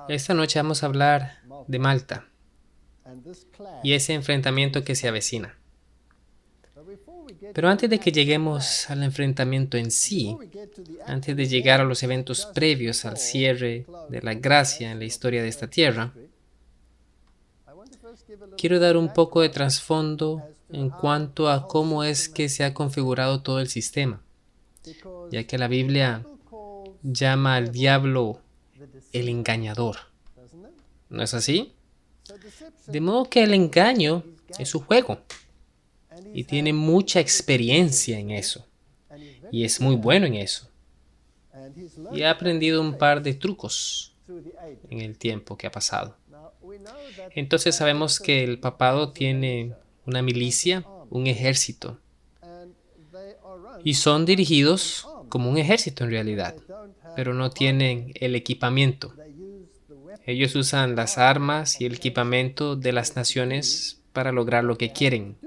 Esta noche vamos a hablar de Malta y ese enfrentamiento que se avecina. Pero antes de que lleguemos al enfrentamiento en sí, antes de llegar a los eventos previos al cierre de la gracia en la historia de esta tierra, quiero dar un poco de trasfondo en cuanto a cómo es que se ha configurado todo el sistema, ya que la Biblia llama al diablo el engañador. ¿No es así? De modo que el engaño es su juego y tiene mucha experiencia en eso y es muy bueno en eso. Y ha aprendido un par de trucos en el tiempo que ha pasado. Entonces sabemos que el papado tiene una milicia, un ejército, y son dirigidos como un ejército en realidad, pero no tienen el equipamiento. Ellos usan las armas y el equipamiento de las naciones para lograr lo que quieren,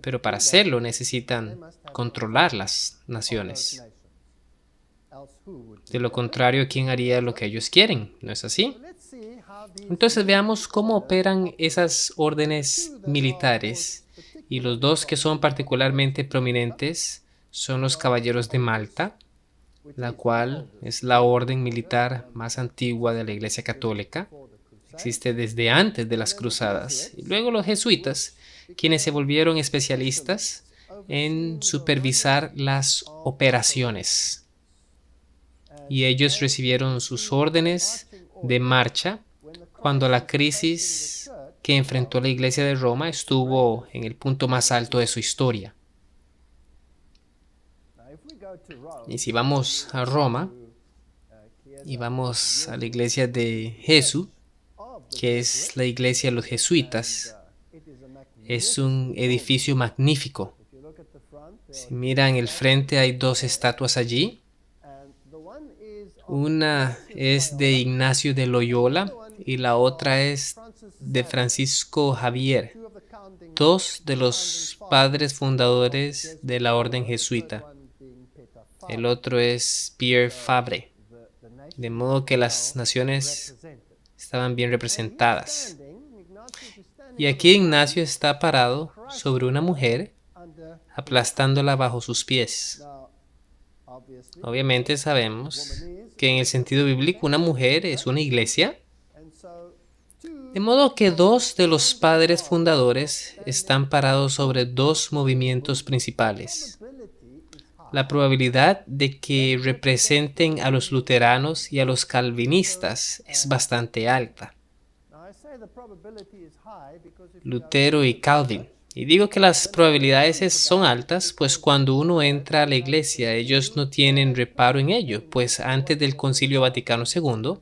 pero para hacerlo necesitan controlar las naciones. De lo contrario, ¿quién haría lo que ellos quieren? ¿No es así? Entonces veamos cómo operan esas órdenes militares, y los dos que son particularmente prominentes son los Caballeros de Malta, la cual es la orden militar más antigua de la Iglesia Católica. Existe desde antes de las cruzadas. Y luego los jesuitas, quienes se volvieron especialistas en supervisar las operaciones. Y ellos recibieron sus órdenes de marcha cuando la crisis que enfrentó la Iglesia de Roma estuvo en el punto más alto de su historia. Y si vamos a Roma y vamos a la iglesia de Jesús, que es la iglesia de los jesuitas, es un edificio magnífico. Si miran el frente, hay dos estatuas allí. Una es de Ignacio de Loyola y la otra es de Francisco Javier, dos de los padres fundadores de la orden jesuita. El otro es Pierre Fabre, de modo que las naciones estaban bien representadas. Y aquí Ignacio está parado sobre una mujer, aplastándola bajo sus pies. Obviamente sabemos que en el sentido bíblico una mujer es una iglesia, de modo que dos de los padres fundadores están parados sobre dos movimientos principales. La probabilidad de que representen a los luteranos y a los calvinistas es bastante alta. Lutero y Calvin. Y digo que las probabilidades son altas, pues cuando uno entra a la iglesia, ellos no tienen reparo en ello, pues antes del Concilio Vaticano II,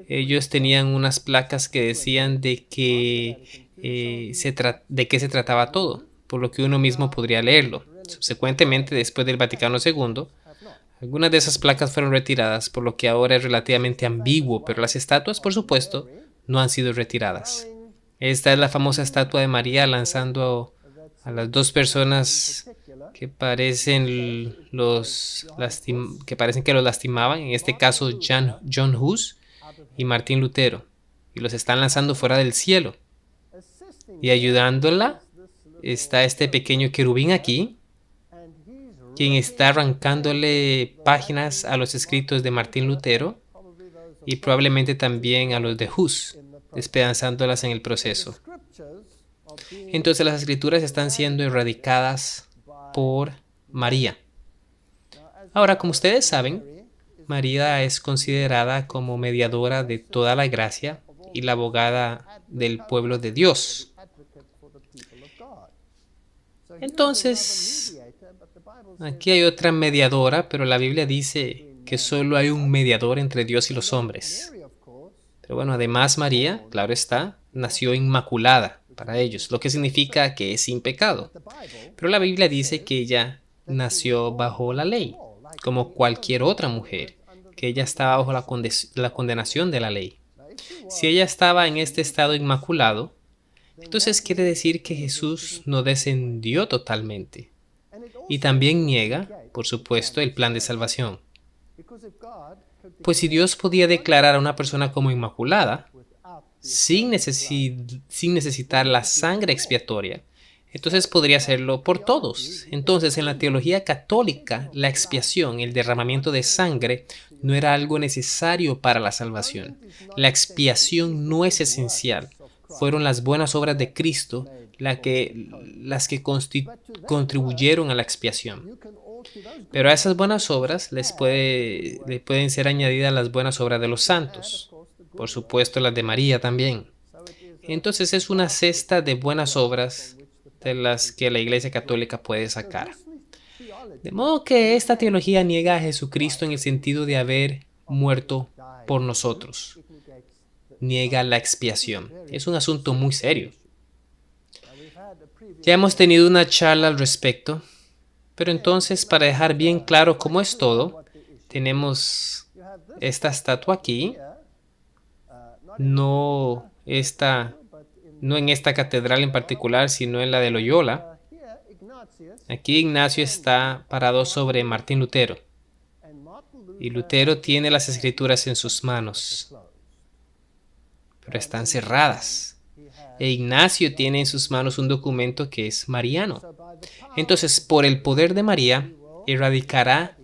ellos tenían unas placas que decían de qué se trataba todo, por lo que uno mismo podría leerlo. Subsecuentemente, después del Vaticano II, algunas de esas placas fueron retiradas, por lo que ahora es relativamente ambiguo, pero las estatuas, por supuesto, no han sido retiradas. Esta es la famosa estatua de María lanzando a las dos personas que parecen que los lastimaban, en este caso John Hus y Martín Lutero, y los están lanzando fuera del cielo. Y ayudándola está este pequeño querubín aquí, quien está arrancándole páginas a los escritos de Martín Lutero y probablemente también a los de Hus, despedazándolas en el proceso. Entonces las escrituras están siendo erradicadas por María. Ahora, como ustedes saben, María es considerada como mediadora de toda la gracia y la abogada del pueblo de Dios. Entonces, aquí hay otra mediadora, pero la Biblia dice que solo hay un mediador entre Dios y los hombres. Pero bueno, además María, claro está, nació inmaculada para ellos, lo que significa que es sin pecado. Pero la Biblia dice que ella nació bajo la ley, como cualquier otra mujer, que ella estaba bajo la condenación de la ley. Si ella estaba en este estado inmaculado, entonces quiere decir que Jesús no descendió totalmente. Y también niega, por supuesto, el plan de salvación. Pues si Dios podía declarar a una persona como inmaculada, sin necesitar la sangre expiatoria, entonces podría hacerlo por todos. Entonces, en la teología católica, la expiación, el derramamiento de sangre, no era algo necesario para la salvación. La expiación no es esencial. Fueron las buenas obras de Cristo las que contribuyeron a la expiación. Pero a esas buenas obras le pueden ser añadidas las buenas obras de los santos. Por supuesto, las de María también. Entonces es una cesta de buenas obras de las que la Iglesia Católica puede sacar. De modo que esta teología niega a Jesucristo en el sentido de haber muerto por nosotros. Niega la expiación. Es un asunto muy serio. Ya hemos tenido una charla al respecto, pero entonces, para dejar bien claro cómo es todo, tenemos esta estatua aquí, no en esta catedral en particular, sino en la de Loyola. Aquí Ignacio está parado sobre Martín Lutero, y Lutero tiene las escrituras en sus manos, pero están cerradas. E Ignacio tiene en sus manos un documento que es mariano. Entonces, por el poder de María, erradicará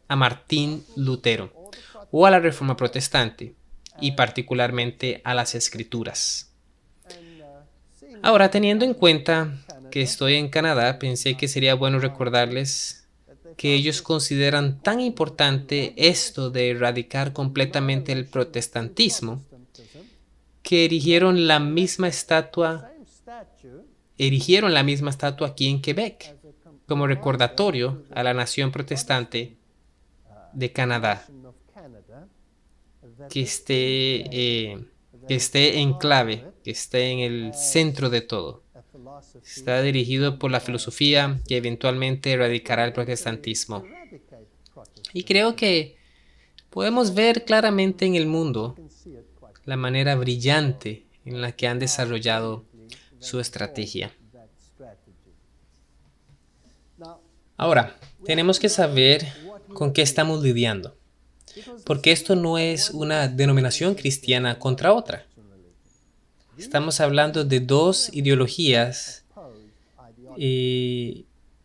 a Martín Lutero o a la Reforma Protestante, y particularmente a las Escrituras. Ahora, teniendo en cuenta que estoy en Canadá, pensé que sería bueno recordarles que ellos consideran tan importante esto de erradicar completamente el protestantismo, que erigieron la misma estatua aquí en Quebec, como recordatorio a la nación protestante de Canadá, que esté en clave, que esté en el centro de todo. Está dirigido por la filosofía que eventualmente erradicará el protestantismo. Y creo que podemos ver claramente en el mundo la manera brillante en la que han desarrollado su estrategia. Ahora, tenemos que saber con qué estamos lidiando, porque esto no es una denominación cristiana contra otra. Estamos hablando de dos ideologías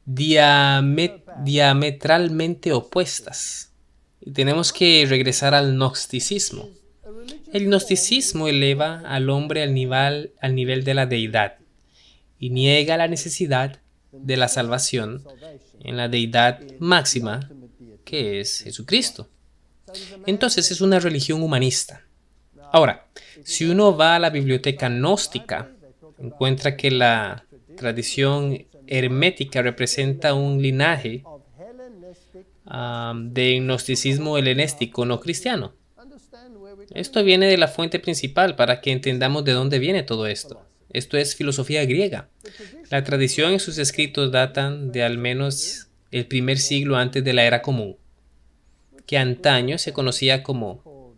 diametralmente opuestas. Y tenemos que regresar al gnosticismo. El gnosticismo eleva al hombre al nivel de la deidad y niega la necesidad de la salvación en la deidad máxima, que es Jesucristo. Entonces es una religión humanista. Ahora, si uno va a la biblioteca gnóstica, encuentra que la tradición hermética representa un linaje de gnosticismo helenístico no cristiano. Esto viene de la fuente principal para que entendamos de dónde viene todo esto. Esto es filosofía griega. La tradición en sus escritos datan de al menos el primer siglo antes de la era común, que antaño se conocía como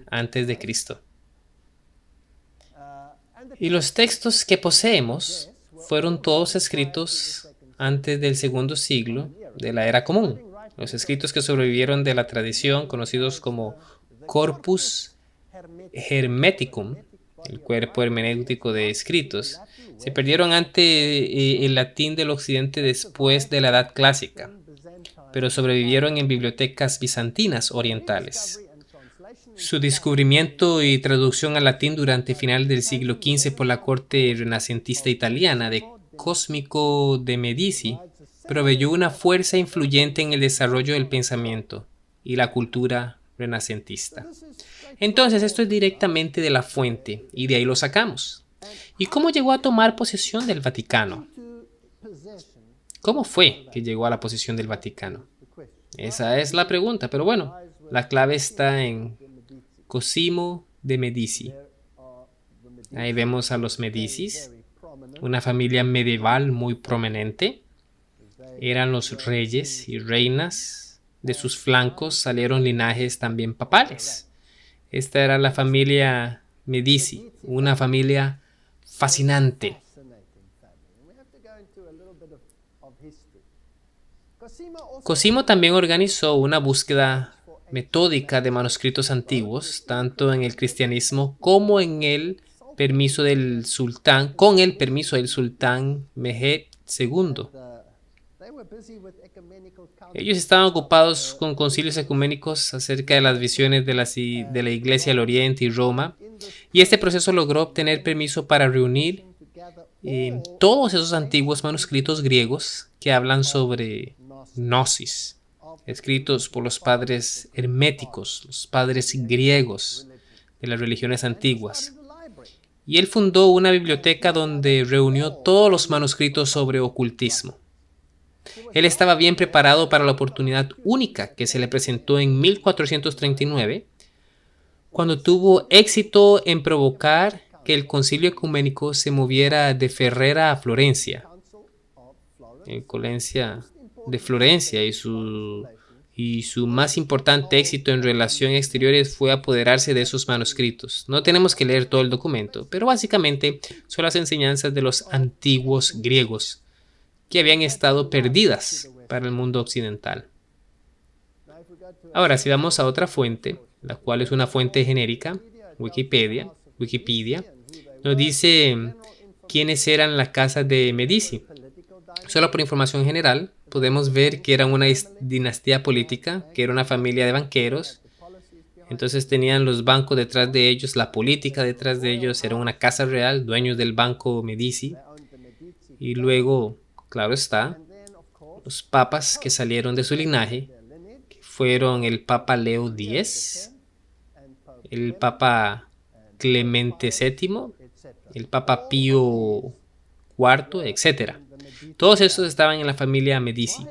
antes de Cristo. Y los textos que poseemos fueron todos escritos antes del segundo siglo de la era común. Los escritos que sobrevivieron de la tradición, conocidos como Corpus Hermeticum, el cuerpo hermenéutico de escritos, se perdieron ante el latín del occidente después de la Edad Clásica, pero sobrevivieron en bibliotecas bizantinas orientales. Su descubrimiento y traducción al latín durante final del siglo XV por la corte renacentista italiana de Cosmico de Medici proveyó una fuerza influyente en el desarrollo del pensamiento y la cultura renacentista. Entonces, esto es directamente de la fuente y de ahí lo sacamos. ¿Y cómo llegó a tomar posesión del Vaticano? ¿Cómo fue que llegó a la posesión del Vaticano? Esa es la pregunta, pero bueno, la clave está en Cosimo de Medici. Ahí vemos a los Medicis, una familia medieval muy prominente. Eran los reyes y reinas. De sus flancos salieron linajes también papales. Esta era la familia Medici, una familia fascinante. Cosimo también organizó una búsqueda metódica de manuscritos antiguos, tanto en el cristianismo como en el permiso del sultán, con el permiso del sultán Mehmed II. Ellos estaban ocupados con concilios ecuménicos acerca de las visiones de la Iglesia del Oriente y Roma, y este proceso logró obtener permiso para reunir todos esos antiguos manuscritos griegos que hablan sobre gnosis, escritos por los padres herméticos, los padres griegos de las religiones antiguas. Y él fundó una biblioteca donde reunió todos los manuscritos sobre ocultismo. Él estaba bien preparado para la oportunidad única que se le presentó en 1439, cuando tuvo éxito en provocar que el concilio ecuménico se moviera de Ferrara a Florencia. En Colencia de Florencia y su más importante éxito en relaciones exteriores fue apoderarse de esos manuscritos. No tenemos que leer todo el documento, pero básicamente son las enseñanzas de los antiguos griegos que habían estado perdidas para el mundo occidental. Ahora, si vamos a otra fuente, la cual es una fuente genérica, Wikipedia, nos dice quiénes eran la casa de Medici. Solo por información general, podemos ver que era una dinastía política, que era una familia de banqueros. Entonces tenían los bancos detrás de ellos, la política detrás de ellos, era una casa real, dueños del banco Medici. Y luego, claro está, los papas que salieron de su linaje, que fueron el Papa Leo X, el Papa Clemente VII, el Papa Pío IV, etc. Todos estos estaban en la familia Medici.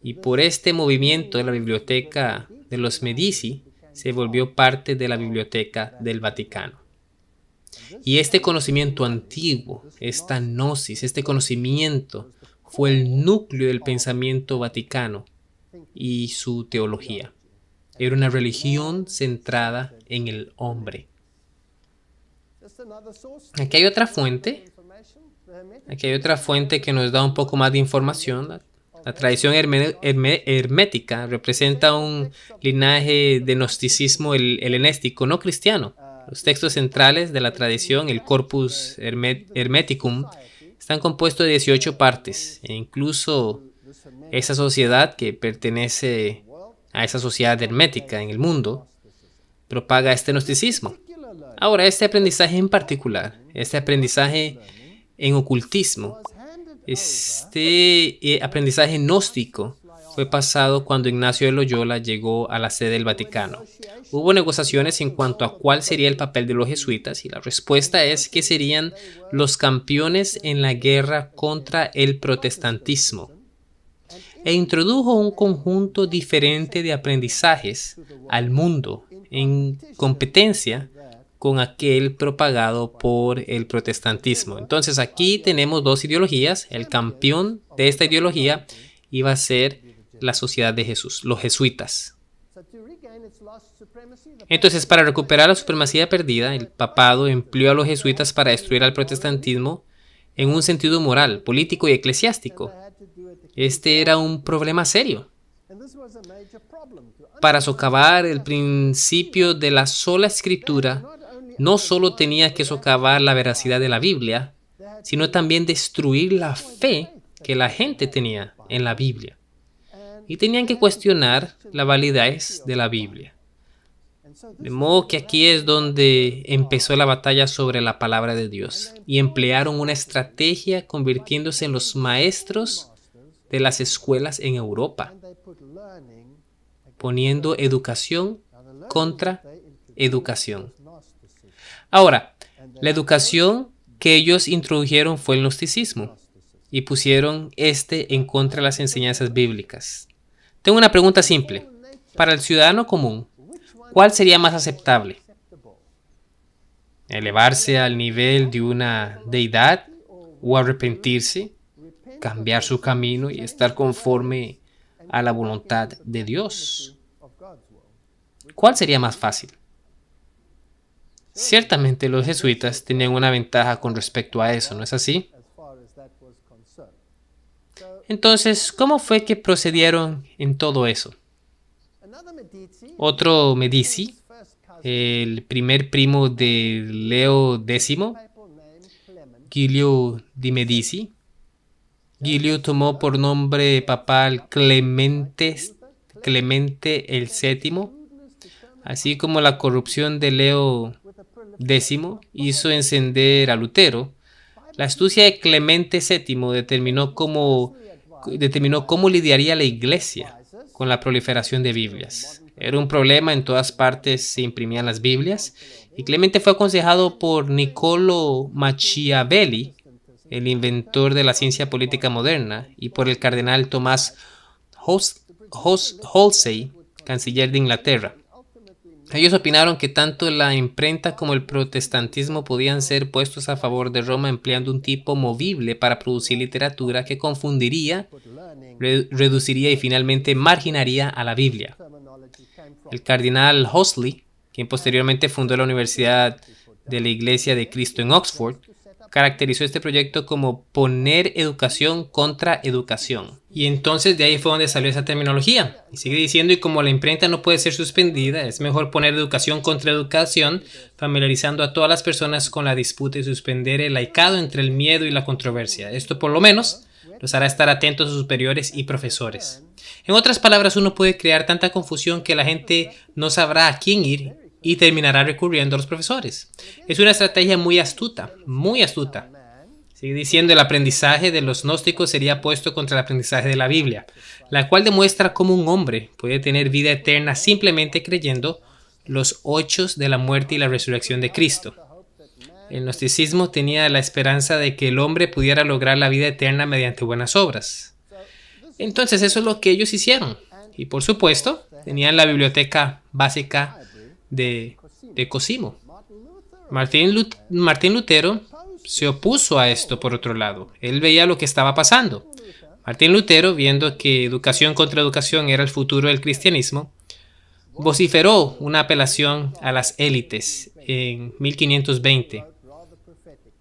Y por este movimiento de la biblioteca de los Medici se volvió parte de la biblioteca del Vaticano. Y este conocimiento antiguo, esta gnosis, este conocimiento fue el núcleo del pensamiento vaticano y su teología. Era una religión centrada en el hombre. Aquí hay otra fuente que nos da un poco más de información. La tradición hermética representa un linaje de gnosticismo helenístico no cristiano. Los textos centrales de la tradición, el Corpus Hermeticum, están compuestos de 18 partes, e incluso esa sociedad que pertenece a esa sociedad hermética en el mundo propaga este gnosticismo. Ahora, este aprendizaje en particular, este aprendizaje en ocultismo, este aprendizaje gnóstico fue pasado cuando Ignacio de Loyola llegó a la sede del Vaticano. Hubo negociaciones en cuanto a cuál sería el papel de los jesuitas y la respuesta es que serían los campeones en la guerra contra el protestantismo. E introdujo un conjunto diferente de aprendizajes al mundo en competencia con aquel propagado por el protestantismo. Entonces aquí tenemos dos ideologías. El campeón de esta ideología iba a ser la Sociedad de Jesús, los jesuitas. Entonces, para recuperar la supremacía perdida, el papado empleó a los jesuitas para destruir al protestantismo en un sentido moral, político y eclesiástico. Este era un problema serio. Para socavar el principio de la sola escritura, no solo tenía que socavar la veracidad de la Biblia, sino también destruir la fe que la gente tenía en la Biblia. Y tenían que cuestionar la validez de la Biblia. De modo que aquí es donde empezó la batalla sobre la palabra de Dios. Y emplearon una estrategia convirtiéndose en los maestros de las escuelas en Europa, poniendo educación contra educación. Ahora, la educación que ellos introdujeron fue el gnosticismo y pusieron en contra de las enseñanzas bíblicas. Tengo una pregunta simple. Para el ciudadano común, ¿cuál sería más aceptable? ¿Elevarse al nivel de una deidad o arrepentirse, cambiar su camino y estar conforme a la voluntad de Dios? ¿Cuál sería más fácil? Ciertamente los jesuitas tenían una ventaja con respecto a eso, ¿no es así? Entonces, ¿cómo fue que procedieron en todo eso? Otro Medici, el primer primo de Leo X, Giulio di Medici. Giulio tomó por nombre papal Clemente el VII, así como la corrupción de Leo X hizo encender a Lutero. La astucia de Clemente VII determinó cómo lidiaría la Iglesia con la proliferación de Biblias. Era un problema, en todas partes se imprimían las Biblias, y Clemente fue aconsejado por Niccolo Machiavelli, el inventor de la ciencia política moderna, y por el cardenal Tomás Wolsey, canciller de Inglaterra. Ellos opinaron que tanto la imprenta como el protestantismo podían ser puestos a favor de Roma empleando un tipo movible para producir literatura que confundiría, reduciría y finalmente marginaría a la Biblia. El cardenal Wolsey, quien posteriormente fundó la Universidad de la Iglesia de Cristo en Oxford, caracterizó este proyecto como poner educación contra educación. Y entonces de ahí fue donde salió esa terminología. Y sigue diciendo, y como la imprenta no puede ser suspendida, es mejor poner educación contra educación, familiarizando a todas las personas con la disputa y suspender el laicado entre el miedo y la controversia. Esto por lo menos los hará estar atentos a sus superiores y profesores. En otras palabras, uno puede crear tanta confusión que la gente no sabrá a quién ir y terminará recurriendo a los profesores. Es una estrategia muy astuta, muy astuta. Sigue diciendo, el aprendizaje de los gnósticos sería puesto contra el aprendizaje de la Biblia, la cual demuestra cómo un hombre puede tener vida eterna simplemente creyendo los hechos de la muerte y la resurrección de Cristo. El gnosticismo tenía la esperanza de que el hombre pudiera lograr la vida eterna mediante buenas obras. Entonces eso es lo que ellos hicieron. Y por supuesto, tenían la biblioteca básica de Cosimo. Martín Lutero se opuso a esto por otro lado. Él veía lo que estaba pasando. Martín Lutero, viendo que educación contra educación era el futuro del cristianismo, vociferó una apelación a las élites en 1520,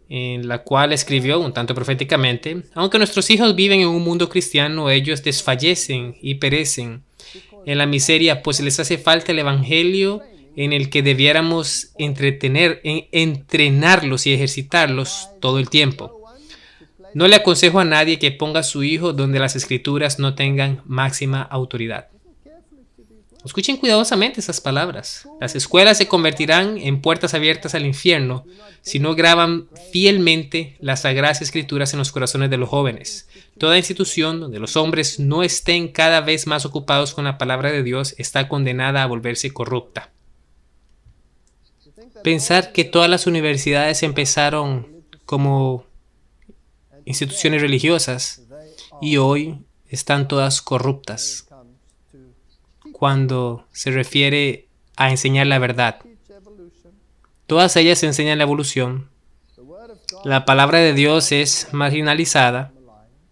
en la cual escribió un tanto proféticamente: aunque nuestros hijos viven en un mundo cristiano, ellos desfallecen y perecen en la miseria, pues les hace falta el evangelio en el que debiéramos entrenarlos y ejercitarlos todo el tiempo. No le aconsejo a nadie que ponga a su hijo donde las escrituras no tengan máxima autoridad. Escuchen cuidadosamente esas palabras. Las escuelas se convertirán en puertas abiertas al infierno si no graban fielmente las sagradas escrituras en los corazones de los jóvenes. Toda institución donde los hombres no estén cada vez más ocupados con la palabra de Dios está condenada a volverse corrupta. Pensar que todas las universidades empezaron como instituciones religiosas y hoy están todas corruptas cuando se refiere a enseñar la verdad. Todas ellas enseñan la evolución. La palabra de Dios es marginalizada,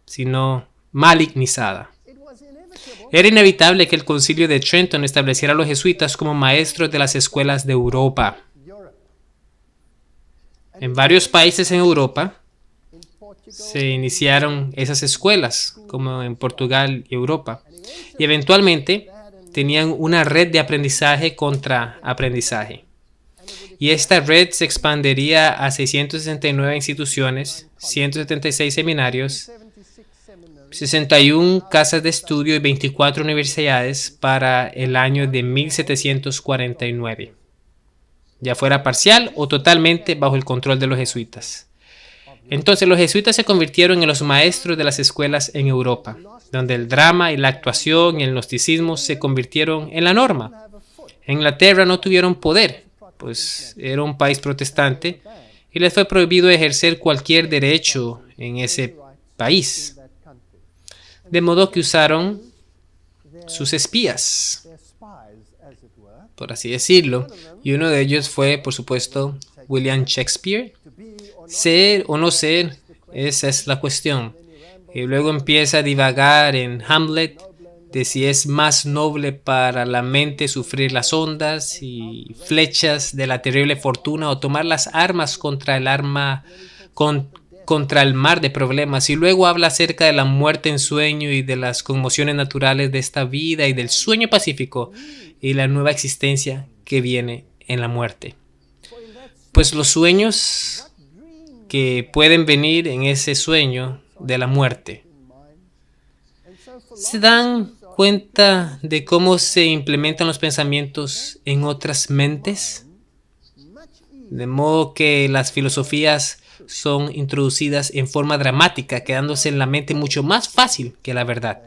sino malignizada. Era inevitable que el Concilio de Trenton estableciera a los jesuitas como maestros de las escuelas de Europa. En varios países en Europa se iniciaron esas escuelas, como en Portugal y Europa, y eventualmente tenían una red de aprendizaje contra aprendizaje. Y esta red se expandería a 669 instituciones, 176 seminarios, 61 casas de estudio y 24 universidades para el año de 1749, ya fuera parcial o totalmente bajo el control de los jesuitas. Entonces los jesuitas se convirtieron en los maestros de las escuelas en Europa, donde el drama y la actuación y el gnosticismo se convirtieron en la norma. En Inglaterra no tuvieron poder, pues era un país protestante y les fue prohibido ejercer cualquier derecho en ese país. De modo que usaron sus espías, por así decirlo, y uno de ellos fue, por supuesto, William Shakespeare. Ser o no ser, esa es la cuestión. Y luego empieza a divagar en Hamlet de si es más noble para la mente sufrir las ondas y flechas de la terrible fortuna o tomar las armas contra contra el mar de problemas y luego habla acerca de la muerte en sueño y de las conmociones naturales de esta vida y del sueño pacífico y la nueva existencia que viene en la muerte. Pues los sueños que pueden venir en ese sueño de la muerte se dan cuenta de cómo se implementan los pensamientos en otras mentes, de modo que las filosofías son introducidas en forma dramática, quedándose en la mente mucho más fácil que la verdad.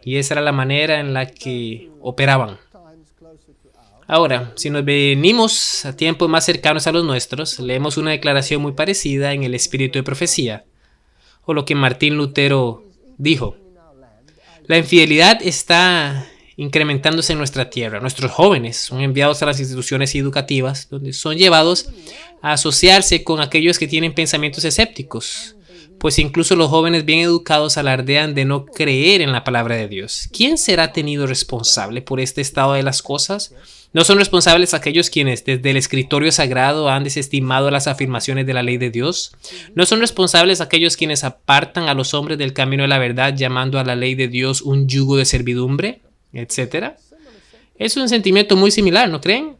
Y esa era la manera en la que operaban. Ahora, si nos venimos a tiempos más cercanos a los nuestros, leemos una declaración muy parecida en el Espíritu de Profecía, o lo que Martín Lutero dijo. La infidelidad está incrementándose en nuestra tierra. Nuestros jóvenes son enviados a las instituciones educativas, donde son llevados a asociarse con aquellos que tienen pensamientos escépticos, pues incluso los jóvenes bien educados alardean de no creer en la palabra de Dios. ¿Quién será tenido responsable por este estado de las cosas? ¿No son responsables aquellos quienes desde el escritorio sagrado han desestimado las afirmaciones de la ley de Dios? ¿No son responsables aquellos quienes apartan a los hombres del camino de la verdad, llamando a la ley de Dios un yugo de servidumbre, etcétera? Es un sentimiento muy similar, ¿no creen?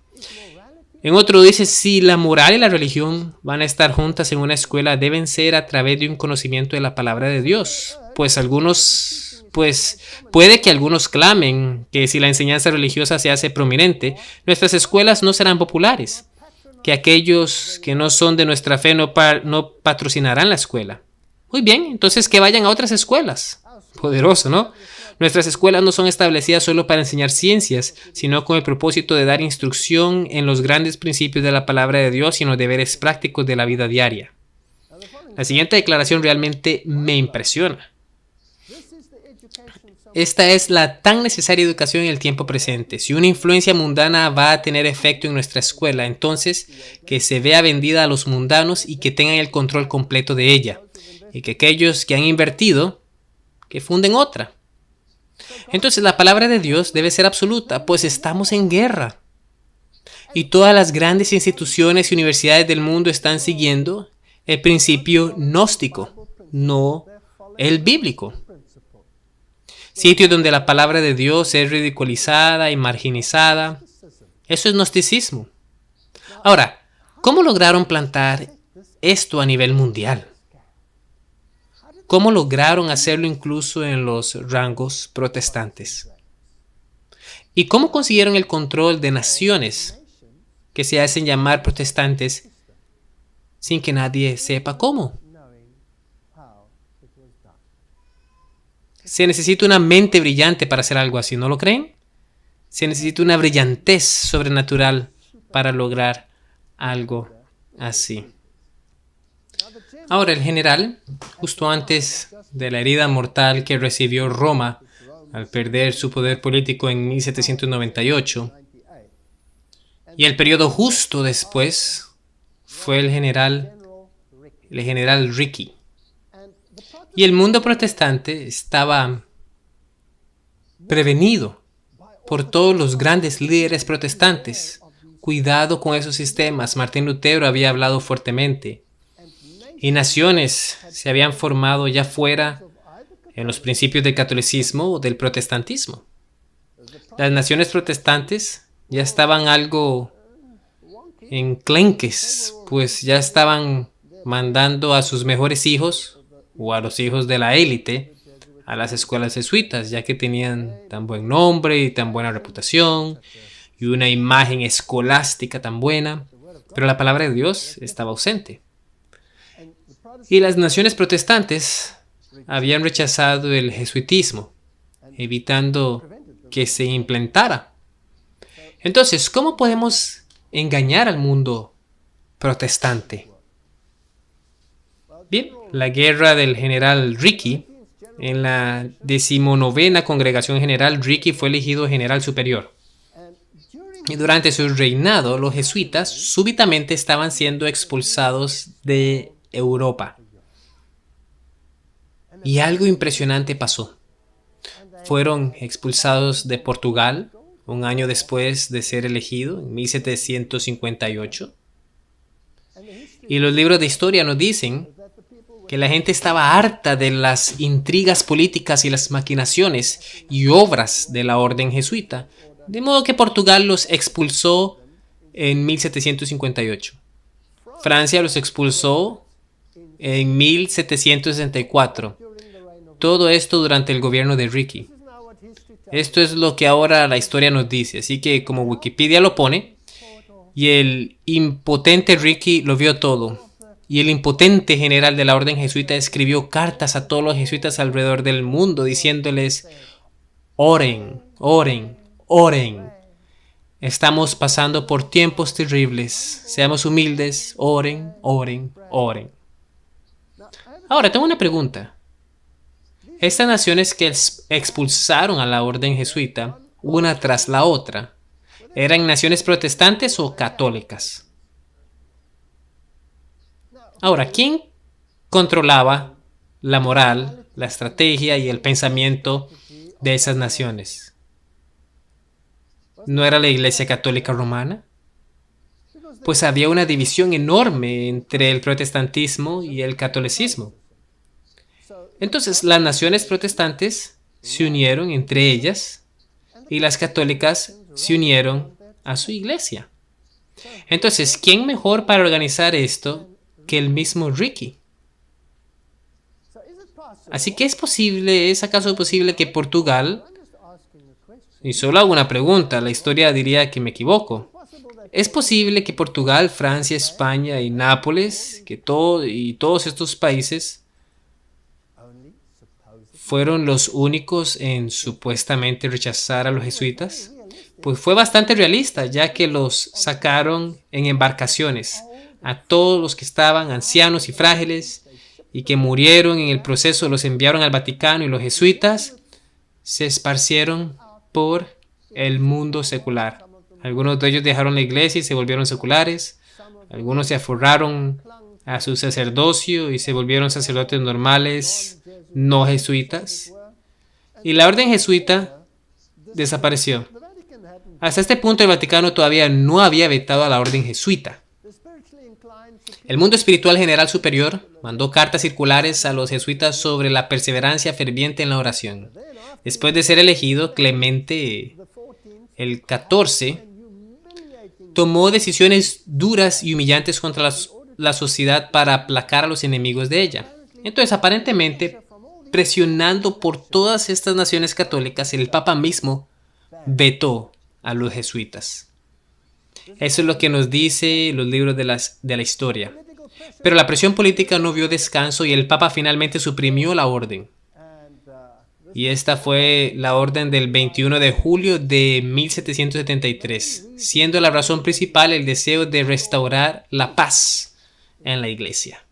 En otro dice, si la moral y la religión van a estar juntas en una escuela, deben ser a través de un conocimiento de la palabra de Dios. Pues puede que algunos clamen que si la enseñanza religiosa se hace prominente, nuestras escuelas no serán populares, que aquellos que no son de nuestra fe no patrocinarán la escuela. Muy bien, entonces que vayan a otras escuelas. Poderoso, ¿no? Nuestras escuelas no son establecidas solo para enseñar ciencias, sino con el propósito de dar instrucción en los grandes principios de la palabra de Dios y en los deberes prácticos de la vida diaria. La siguiente declaración realmente me impresiona. Esta es la tan necesaria educación en el tiempo presente. Si una influencia mundana va a tener efecto en nuestra escuela, entonces que se vea vendida a los mundanos y que tengan el control completo de ella. Y que aquellos que han invertido, que funden otra. Entonces la palabra de Dios debe ser absoluta, pues estamos en guerra. Y todas las grandes instituciones y universidades del mundo están siguiendo el principio gnóstico, no el bíblico. Sitios donde la palabra de Dios es ridiculizada y marginizada. Eso es gnosticismo. Ahora, ¿cómo lograron plantar esto a nivel mundial? ¿Cómo lograron hacerlo incluso en los rangos protestantes? ¿Y cómo consiguieron el control de naciones que se hacen llamar protestantes sin que nadie sepa cómo? Se necesita una mente brillante para hacer algo así, ¿no lo creen? Se necesita una brillantez sobrenatural para lograr algo así. Ahora, el general, justo antes de la herida mortal que recibió Roma al perder su poder político en 1798, y el periodo justo después fue el general Ricky. Y el mundo protestante estaba prevenido por todos los grandes líderes protestantes. Cuidado con esos sistemas. Martín Lutero había hablado fuertemente. Y naciones se habían formado ya fuera en los principios del catolicismo o del protestantismo. Las naciones protestantes ya estaban algo enclenques, pues ya estaban mandando a sus mejores hijos o a los hijos de la élite a las escuelas jesuitas, ya que tenían tan buen nombre y tan buena reputación y una imagen escolástica tan buena, pero la palabra de Dios estaba ausente. Y las naciones protestantes habían rechazado el jesuitismo, evitando que se implantara. Entonces, ¿cómo podemos engañar al mundo protestante? Bien, la guerra del general Ricky, en la 19ª Congregación General, Ricky fue elegido general superior. Y durante su reinado, los jesuitas súbitamente estaban siendo expulsados de Europa. Y algo impresionante pasó. Fueron expulsados de Portugal un año después de ser elegido, en 1758. Y los libros de historia nos dicen que la gente estaba harta de las intrigas políticas y las maquinaciones y obras de la orden jesuita, de modo que Portugal los expulsó en 1758. Francia los expulsó en 1764. Todo esto durante el gobierno de Ricky. Esto es lo que ahora la historia nos dice, así que como Wikipedia lo pone, y el impotente Ricky lo vio todo. Y el impotente general de la orden jesuita escribió cartas a todos los jesuitas alrededor del mundo diciéndoles: oren, oren, oren. Estamos pasando por tiempos terribles. Seamos humildes. Oren, oren, oren. Ahora, tengo una pregunta. Estas naciones que expulsaron a la orden jesuita, una tras la otra, ¿eran naciones protestantes o católicas? Ahora, ¿quién controlaba la moral, la estrategia y el pensamiento de esas naciones? ¿No era la Iglesia Católica Romana? Pues había una división enorme entre el protestantismo y el catolicismo. Entonces, las naciones protestantes se unieron entre ellas y las católicas se unieron a su iglesia. Entonces, ¿quién mejor para organizar esto que el mismo Ricky? Así que ¿es acaso posible que Portugal, y solo hago una pregunta, la historia diría que me equivoco, ¿es posible que Portugal, Francia, España y Nápoles, todos estos países fueron los únicos en supuestamente rechazar a los jesuitas? Pues fue bastante realista, ya que los sacaron en embarcaciones, a todos los que estaban ancianos y frágiles y que murieron en el proceso, los enviaron al Vaticano, y los jesuitas se esparcieron por el mundo secular. Algunos de ellos dejaron la iglesia y se volvieron seculares, algunos se aferraron a su sacerdocio y se volvieron sacerdotes normales, no jesuitas, y la orden jesuita desapareció. Hasta este punto el Vaticano todavía no había vetado a la orden jesuita. El mundo espiritual general superior mandó cartas circulares a los jesuitas sobre la perseverancia ferviente en la oración. Después de ser elegido, Clemente el XIV tomó decisiones duras y humillantes contra la sociedad para aplacar a los enemigos de ella. Entonces, aparentemente, presionando por todas estas naciones católicas, el Papa mismo vetó a los jesuitas. Eso es lo que nos dice los libros de la historia. Pero la presión política no vio descanso y el Papa finalmente suprimió la orden. Y esta fue la orden del 21 de julio de 1773, siendo la razón principal el deseo de restaurar la paz en la iglesia.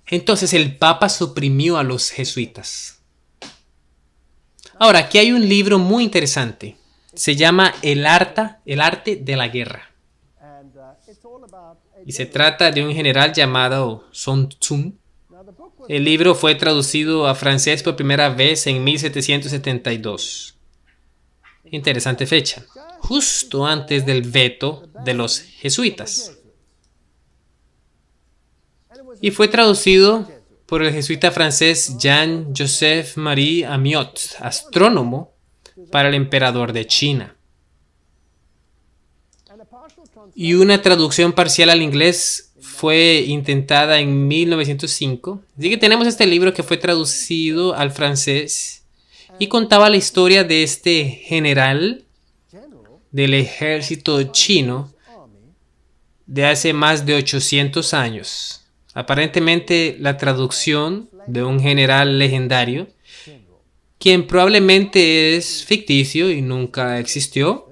Entonces el Papa suprimió a los jesuitas. Ahora, aquí hay un libro muy interesante. Se llama El arte de la guerra. Y se trata de un general llamado Sun Tzu. El libro fue traducido a francés por primera vez en 1772. Interesante fecha, justo antes del veto de los jesuitas. Y fue traducido por el jesuita francés Jean-Joseph Marie Amiot, astrónomo para el emperador de China. Y una traducción parcial al inglés fue intentada en 1905. Así que tenemos este libro que fue traducido al francés y contaba la historia de este general del ejército chino de hace más de 800 años. Aparentemente la traducción de un general legendario, quien probablemente es ficticio y nunca existió,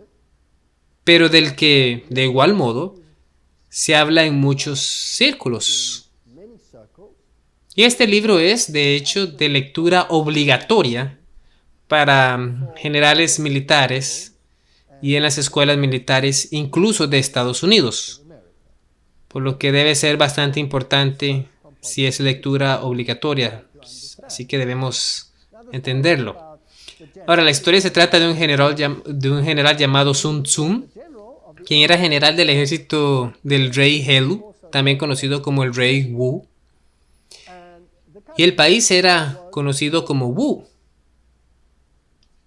pero del que, de igual modo, se habla en muchos círculos. Y este libro es, de hecho, de lectura obligatoria para generales militares y en las escuelas militares, incluso de Estados Unidos. Por lo que debe ser bastante importante si es lectura obligatoria. Así que debemos entenderlo. Ahora, la historia se trata de un general llamado Sun Tzu, quien era general del ejército del rey Helu, también conocido como el rey Wu. Y el país era conocido como Wu.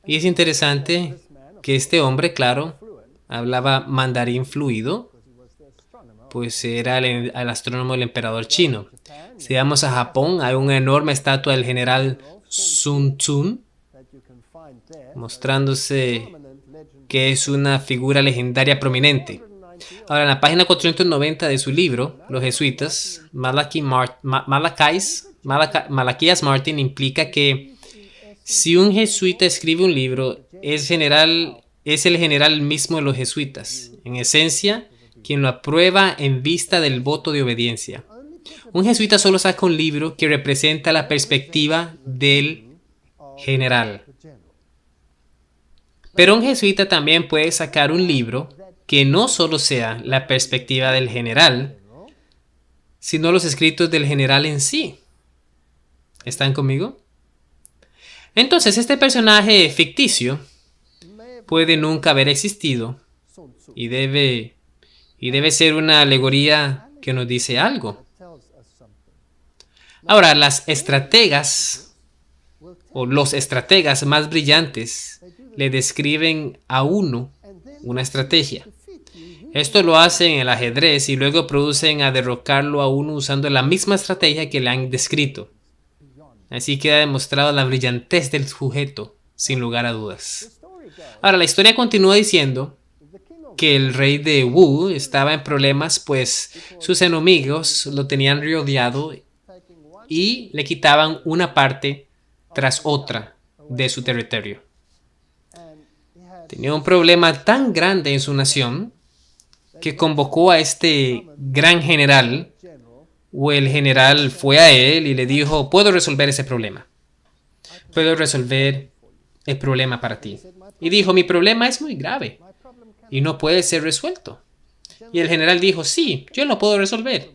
Y es interesante que este hombre, claro, hablaba mandarín fluido, pues era el astrónomo del emperador chino. Si vamos a Japón, hay una enorme estatua del general Sun Tsun, mostrándose que es una figura legendaria prominente. Ahora, en la página 490 de su libro, Los Jesuitas, Malaquías Martin implica que si un jesuita escribe un libro, es el general mismo de los jesuitas, en esencia, quien lo aprueba en vista del voto de obediencia. Un jesuita solo saca un libro que representa la perspectiva del general. Pero un jesuita también puede sacar un libro que no solo sea la perspectiva del general, sino los escritos del general en sí. ¿Están conmigo? Entonces, este personaje ficticio puede nunca haber existido y debe ser una alegoría que nos dice algo. Ahora, las estrategas o los estrategas más brillantes le describen a uno una estrategia. Esto lo hacen en el ajedrez y luego producen a derrocarlo a uno usando la misma estrategia que le han descrito. Así queda demostrado la brillantez del sujeto, sin lugar a dudas. Ahora, la historia continúa diciendo que el rey de Wu estaba en problemas, pues sus enemigos lo tenían rodeado y le quitaban una parte tras otra de su territorio. Tenía un problema tan grande en su nación que convocó a este gran general, o el general fue a él y le dijo: puedo resolver ese problema. Puedo resolver el problema para ti. Y dijo: mi problema es muy grave y no puede ser resuelto. Y el general dijo: sí, yo lo puedo resolver.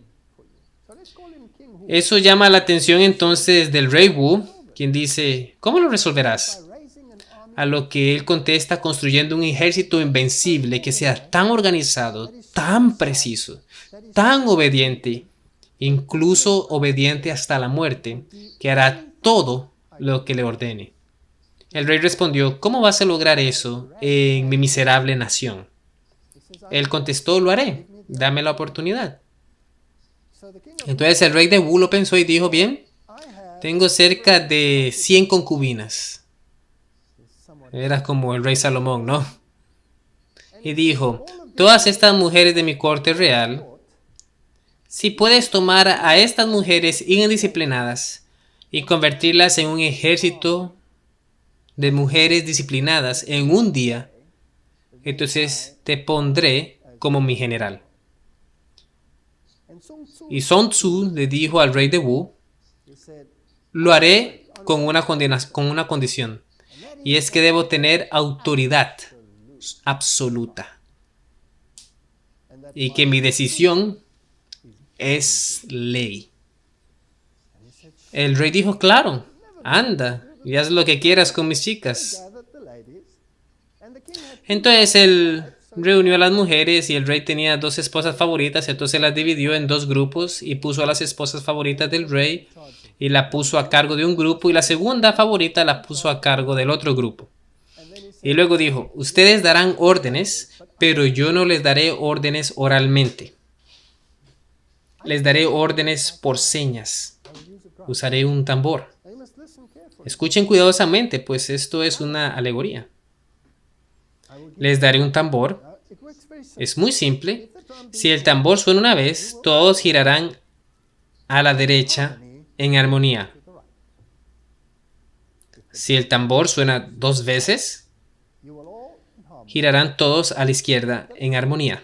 Eso llama la atención entonces del rey Wu, quien dice: ¿cómo lo resolverás? A lo que él contesta construyendo un ejército invencible que sea tan organizado, tan preciso, tan obediente, incluso obediente hasta la muerte, que hará todo lo que le ordene. El rey respondió: ¿cómo vas a lograr eso en mi miserable nación? Él contestó: lo haré, dame la oportunidad. Entonces el rey de Wu lo pensó y dijo: bien, tengo cerca de 100 concubinas. Era como el rey Salomón, ¿no? Y dijo: todas estas mujeres de mi corte real, si puedes tomar a estas mujeres indisciplinadas y convertirlas en un ejército de mujeres disciplinadas en un día, entonces te pondré como mi general. Y Sun Tzu le dijo al rey de Wu: lo haré con una condición, y es que debo tener autoridad absoluta y que mi decisión es ley. El rey dijo: claro, anda y haz lo que quieras con mis chicas. Entonces él reunió a las mujeres y el rey tenía 2 esposas favoritas, entonces las dividió en 2 grupos y puso a las esposas favoritas del rey y la puso a cargo de un grupo y la segunda favorita la puso a cargo del otro grupo. Y luego dijo: ustedes darán órdenes, pero yo no les daré órdenes oralmente. Les daré órdenes por señas. Usaré un tambor. Escuchen cuidadosamente, pues esto es una alegoría. Les daré un tambor. Es muy simple. Si el tambor suena una vez, todos girarán a la derecha en armonía. Si el tambor suena 2 veces, girarán todos a la izquierda en armonía.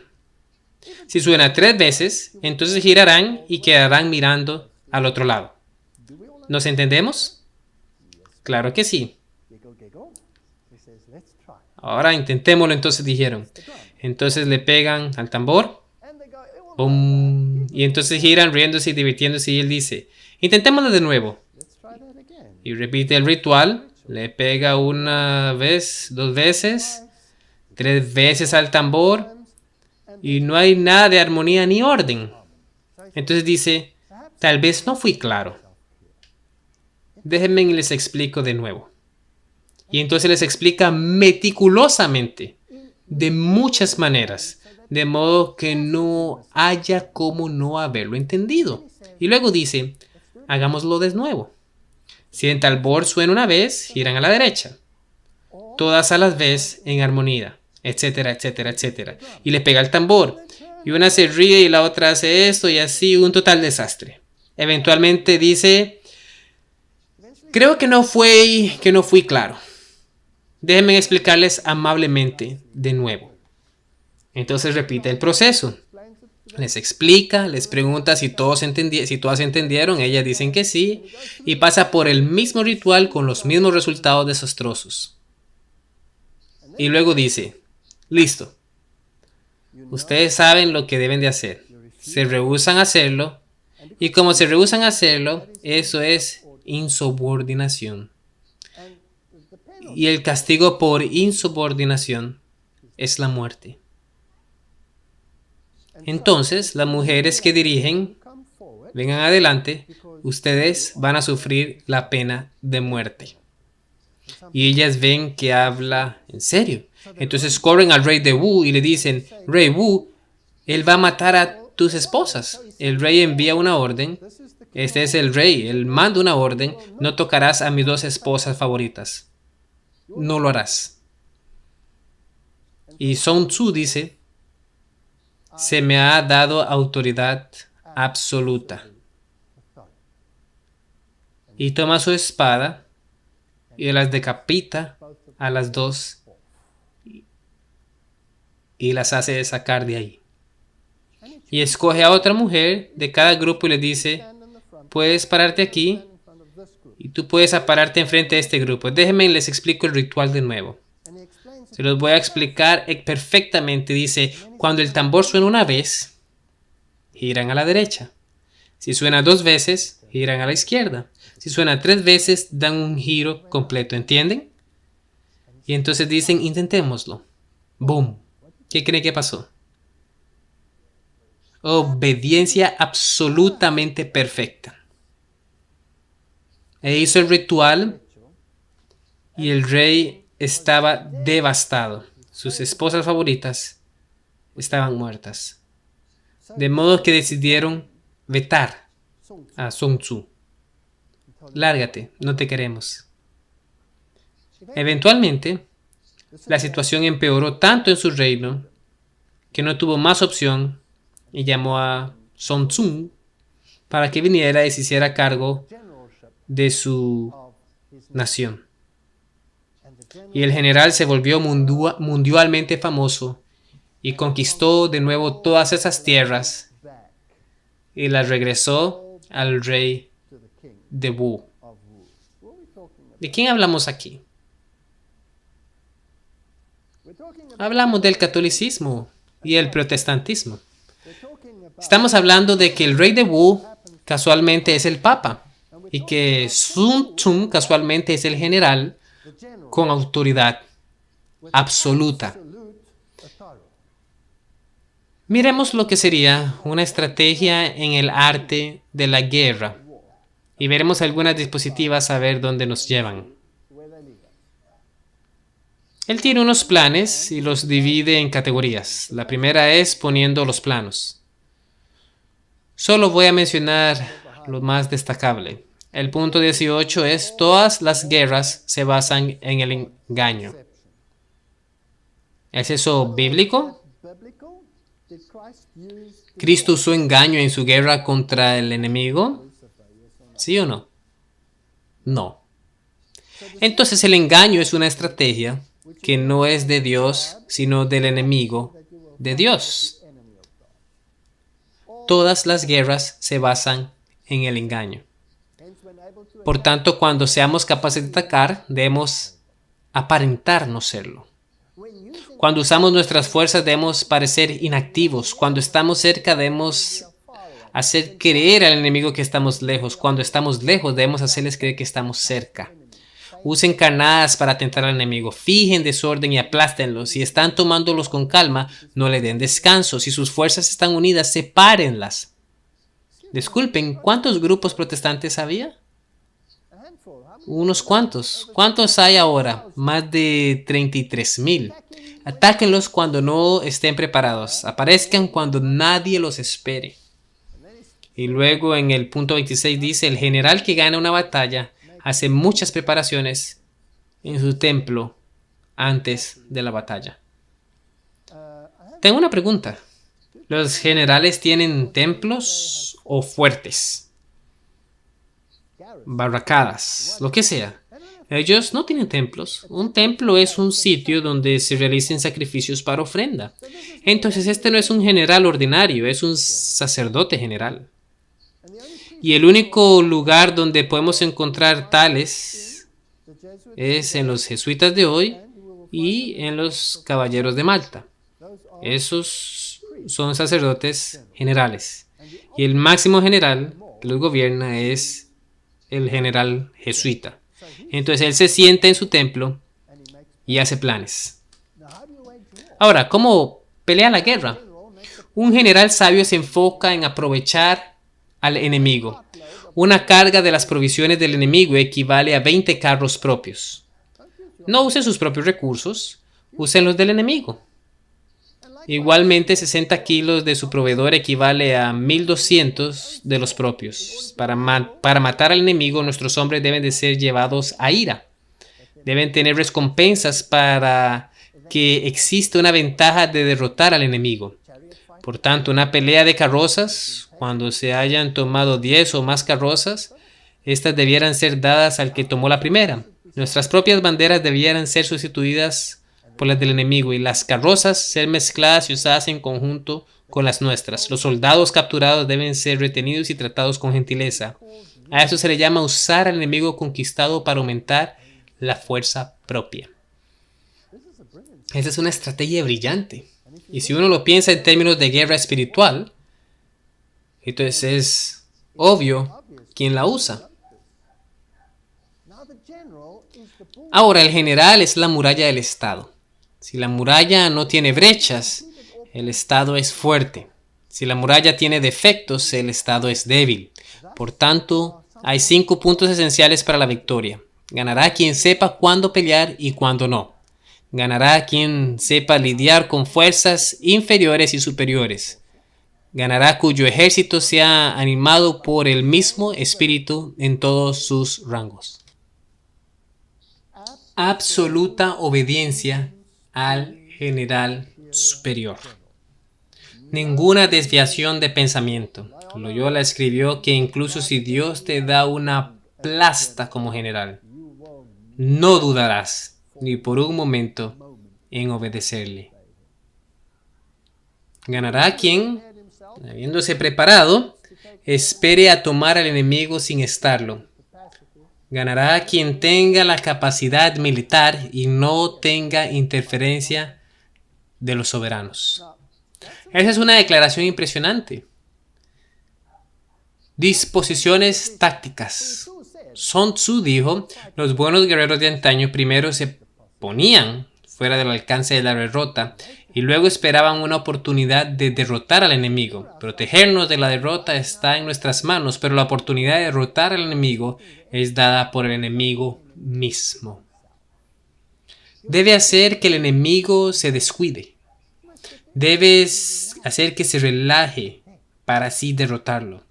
Si suena 3 veces, entonces girarán y quedarán mirando al otro lado. ¿Nos entendemos? Claro que sí. Ahora intentémoslo, entonces dijeron. Entonces le pegan al tambor. ¡Bum! Y entonces giran riéndose y divirtiéndose y él dice: intentémoslo de nuevo. Y repite el ritual. Le pega 1 vez, 2 veces, 3 veces al tambor. Y no hay nada de armonía ni orden. Entonces dice: tal vez no fui claro. Déjenme y les explico de nuevo. Y entonces les explica meticulosamente, de muchas maneras, de modo que no haya cómo no haberlo entendido. Y luego dice, hagámoslo de nuevo. Si el tambor suena una vez, giran a la derecha. Todas a la vez en armonía, etcétera, etcétera, etcétera. Y le pega el tambor. Y una se ríe y la otra hace esto y así, un total desastre. Eventualmente dice, creo que no fui claro. Déjenme explicarles amablemente de nuevo. Entonces repite el proceso. Les explica, les pregunta si todas entendieron, ellas dicen que sí, y pasa por el mismo ritual con los mismos resultados desastrosos. Y luego dice, listo, ustedes saben lo que deben de hacer. Se rehúsan a hacerlo, y como se rehúsan a hacerlo, eso es insubordinación. Y el castigo por insubordinación es la muerte. Entonces, las mujeres que dirigen, vengan adelante, ustedes van a sufrir la pena de muerte. Y ellas ven que habla en serio. Entonces corren al rey de Wu y le dicen, Rey Wu, él va a matar a tus esposas. El rey envía una orden. Este es el rey, él manda una orden, no tocarás a mis 2 esposas favoritas. No lo harás. Y Sun Tzu dice, se me ha dado autoridad absoluta. Y toma su espada y las decapita a las 2 y las hace sacar de ahí. Y escoge a otra mujer de cada grupo y le dice, puedes pararte aquí y tú puedes pararte enfrente de este grupo. Déjenme y les explico el ritual de nuevo. Se los voy a explicar perfectamente. Dice, cuando el tambor suena una vez, giran a la derecha. Si suena 2 veces, giran a la izquierda. Si suena 3 veces, dan un giro completo. ¿Entienden? Y entonces dicen, intentémoslo. ¡Boom! ¿Qué creen que pasó? Obediencia absolutamente perfecta. E hizo el ritual y el rey estaba devastado. Sus esposas favoritas estaban muertas. De modo que decidieron vetar a Sun Tzu. Lárgate, no te queremos. Eventualmente, la situación empeoró tanto en su reino que no tuvo más opción y llamó a Sun Tzu para que viniera y se hiciera cargo de su nación. Y el general se volvió mundialmente famoso y conquistó de nuevo todas esas tierras y las regresó al rey de Wu. ¿De quién hablamos aquí? Hablamos del catolicismo y el protestantismo. Estamos hablando de que el rey de Wu casualmente es el papa y que Sun Tzu casualmente es el general con autoridad absoluta. Miremos lo que sería una estrategia en el arte de la guerra y veremos algunas diapositivas a ver dónde nos llevan. Él tiene unos planes y los divide en categorías. La primera es poniendo los planos. Solo voy a mencionar lo más destacable. El punto 18 es: todas las guerras se basan en el engaño. ¿Es eso bíblico? ¿Cristo usó engaño en su guerra contra el enemigo? ¿Sí o no? No. Entonces el engaño es una estrategia que no es de Dios, sino del enemigo de Dios. Todas las guerras se basan en el engaño. Por tanto, cuando seamos capaces de atacar, debemos aparentar no serlo. Cuando usamos nuestras fuerzas, debemos parecer inactivos. Cuando estamos cerca, debemos hacer creer al enemigo que estamos lejos. Cuando estamos lejos, debemos hacerles creer que estamos cerca. Usen carnadas para atentar al enemigo. Fijen desorden y aplástenlos. Si están tomándolos con calma, no le den descanso. Si sus fuerzas están unidas, sepárenlas. Disculpen, ¿cuántos grupos protestantes había? Unos cuantos. ¿Cuántos hay ahora? Más de 33,000. Atáquenlos cuando no estén preparados. Aparezcan cuando nadie los espere. Y luego en el punto 26 dice, el general que gana una batalla hace muchas preparaciones en su templo antes de la batalla. Tengo una pregunta. ¿Los generales tienen templos o fuertes? Barracadas, lo que sea. Ellos no tienen templos. Un templo es un sitio donde se realicen sacrificios para ofrenda. Entonces este no es un general ordinario, es un sacerdote general. Y el único lugar donde podemos encontrar tales es en los jesuitas de hoy y en los caballeros de Malta. Esos son sacerdotes generales. Y el máximo general que los gobierna es el general jesuita. Entonces él se sienta en su templo y hace planes. Ahora, ¿cómo pelea la guerra? Un general sabio se enfoca en aprovechar al enemigo. Una carga de las provisiones del enemigo equivale a 20 carros propios. No usen sus propios recursos, usen los del enemigo. Igualmente, 60 kilos de su proveedor equivale a 1,200 de los propios. Para matar al enemigo, nuestros hombres deben de ser llevados a ira. Deben tener recompensas para que exista una ventaja de derrotar al enemigo. Por tanto, una pelea de carrozas, cuando se hayan tomado 10 o más carrozas, estas debieran ser dadas al que tomó la primera. Nuestras propias banderas debieran ser sustituidas por las del enemigo y las carrozas ser mezcladas y usadas en conjunto con las nuestras. Los soldados capturados deben ser retenidos y tratados con gentileza. A eso se le llama usar al enemigo conquistado para aumentar la fuerza propia. Esa es una estrategia brillante. Y si uno lo piensa en términos de guerra espiritual, entonces es obvio quién la usa. Ahora, el general es la muralla del Estado. Si la muralla no tiene brechas, el Estado es fuerte. Si la muralla tiene defectos, el Estado es débil. Por tanto, hay 5 puntos esenciales para la victoria. Ganará quien sepa cuándo pelear y cuándo no. Ganará quien sepa lidiar con fuerzas inferiores y superiores. Ganará cuyo ejército sea animado por el mismo espíritu en todos sus rangos. Absoluta obediencia al general superior. Ninguna desviación de pensamiento. Loyola escribió que incluso si Dios te da una plasta como general, no dudarás ni por un momento en obedecerle. Ganará quien, habiéndose preparado, espere a tomar al enemigo sin estarlo. Ganará quien tenga la capacidad militar y no tenga interferencia de los soberanos. Esa es una declaración impresionante. Disposiciones tácticas. Sun Tzu dijo, los buenos guerreros de antaño primero se ponían fuera del alcance de la derrota y luego esperaban una oportunidad de derrotar al enemigo. Protegernos de la derrota está en nuestras manos, pero la oportunidad de derrotar al enemigo es dada por el enemigo mismo. Debe hacer que el enemigo se descuide. Debes hacer que se relaje para así derrotarlo.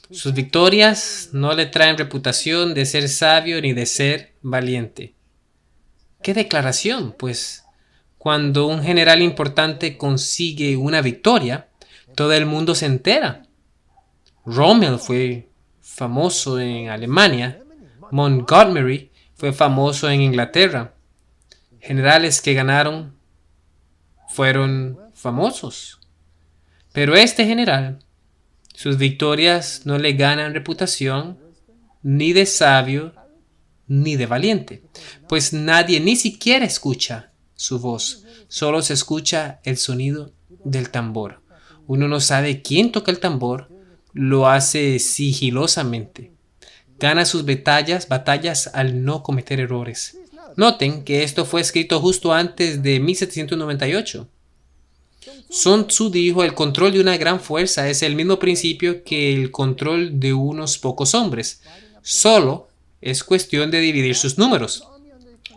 Sus victorias no le traen reputación de ser sabio ni de ser valiente. ¡Qué declaración! Pues cuando un general importante consigue una victoria, todo el mundo se entera. Rommel fue famoso en Alemania. Montgomery fue famoso en Inglaterra. Generales que ganaron fueron famosos. Pero este general, sus victorias no le ganan reputación ni de sabio ni de valiente, pues nadie ni siquiera escucha su voz, solo se escucha el sonido del tambor. Uno no sabe quién toca el tambor, lo hace sigilosamente. Gana sus batallas al no cometer errores. Noten que esto fue escrito justo antes de 1798. Sun Tzu dijo, el control de una gran fuerza es el mismo principio que el control de unos pocos hombres. Solo Es cuestión de dividir sus números.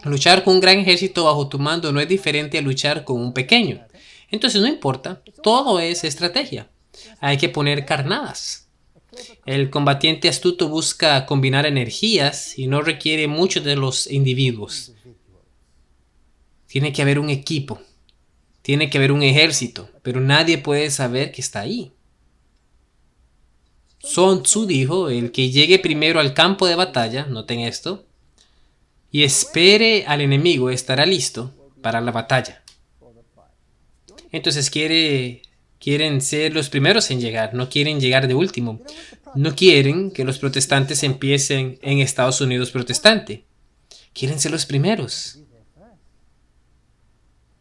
Luchar con un gran ejército bajo tu mando no es diferente a luchar con un pequeño. Entonces no importa, todo es estrategia. Hay que poner carnadas. El combatiente astuto busca combinar energías y no requiere mucho de los individuos. Tiene que haber un equipo, tiene que haber un ejército, pero nadie puede saber que está ahí. Sun Tzu dijo, el que llegue primero al campo de batalla, noten esto, y espere al enemigo estará listo para la batalla. Entonces quieren ser los primeros en llegar, no quieren llegar de último. No quieren que los protestantes empiecen en Estados Unidos protestante. Quieren ser los primeros.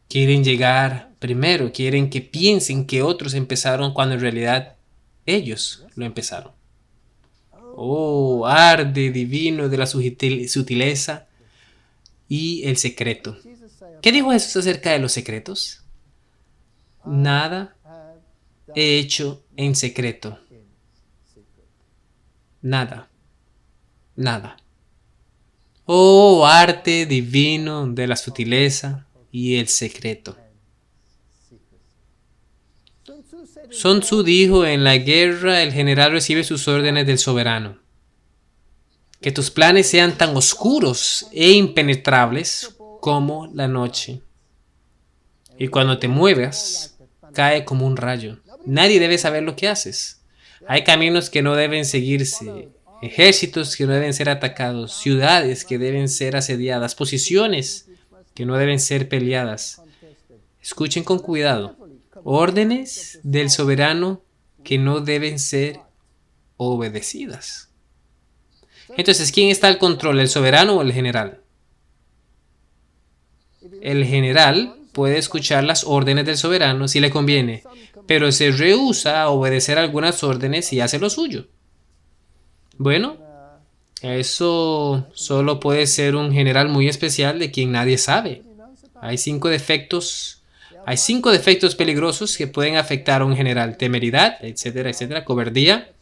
Quieren llegar primero, quieren que piensen que otros empezaron cuando en realidad ellos lo empezaron. Oh, arde divino de la sutileza y el secreto. ¿Qué dijo Jesús acerca de los secretos? Nada he hecho en secreto. Nada. Nada. Oh, arte divino de la sutileza y el secreto. Sun Tzu dijo, en la guerra el general recibe sus órdenes del soberano. Que tus planes sean tan oscuros e impenetrables como la noche. Y cuando te muevas, cae como un rayo. Nadie debe saber lo que haces. Hay caminos que no deben seguirse, ejércitos que no deben ser atacados, ciudades que deben ser asediadas, posiciones que no deben ser peleadas. Escuchen con cuidado. Órdenes del soberano que no deben ser obedecidas. Entonces, ¿quién está al control, el soberano o el general? El general puede escuchar las órdenes del soberano si le conviene, pero se rehúsa a obedecer algunas órdenes y hace lo suyo. Bueno, eso solo puede ser un general muy especial de quien nadie sabe. Hay 5 defectos peligrosos que pueden afectar a un general. Temeridad, etcétera, etcétera. Cobardía.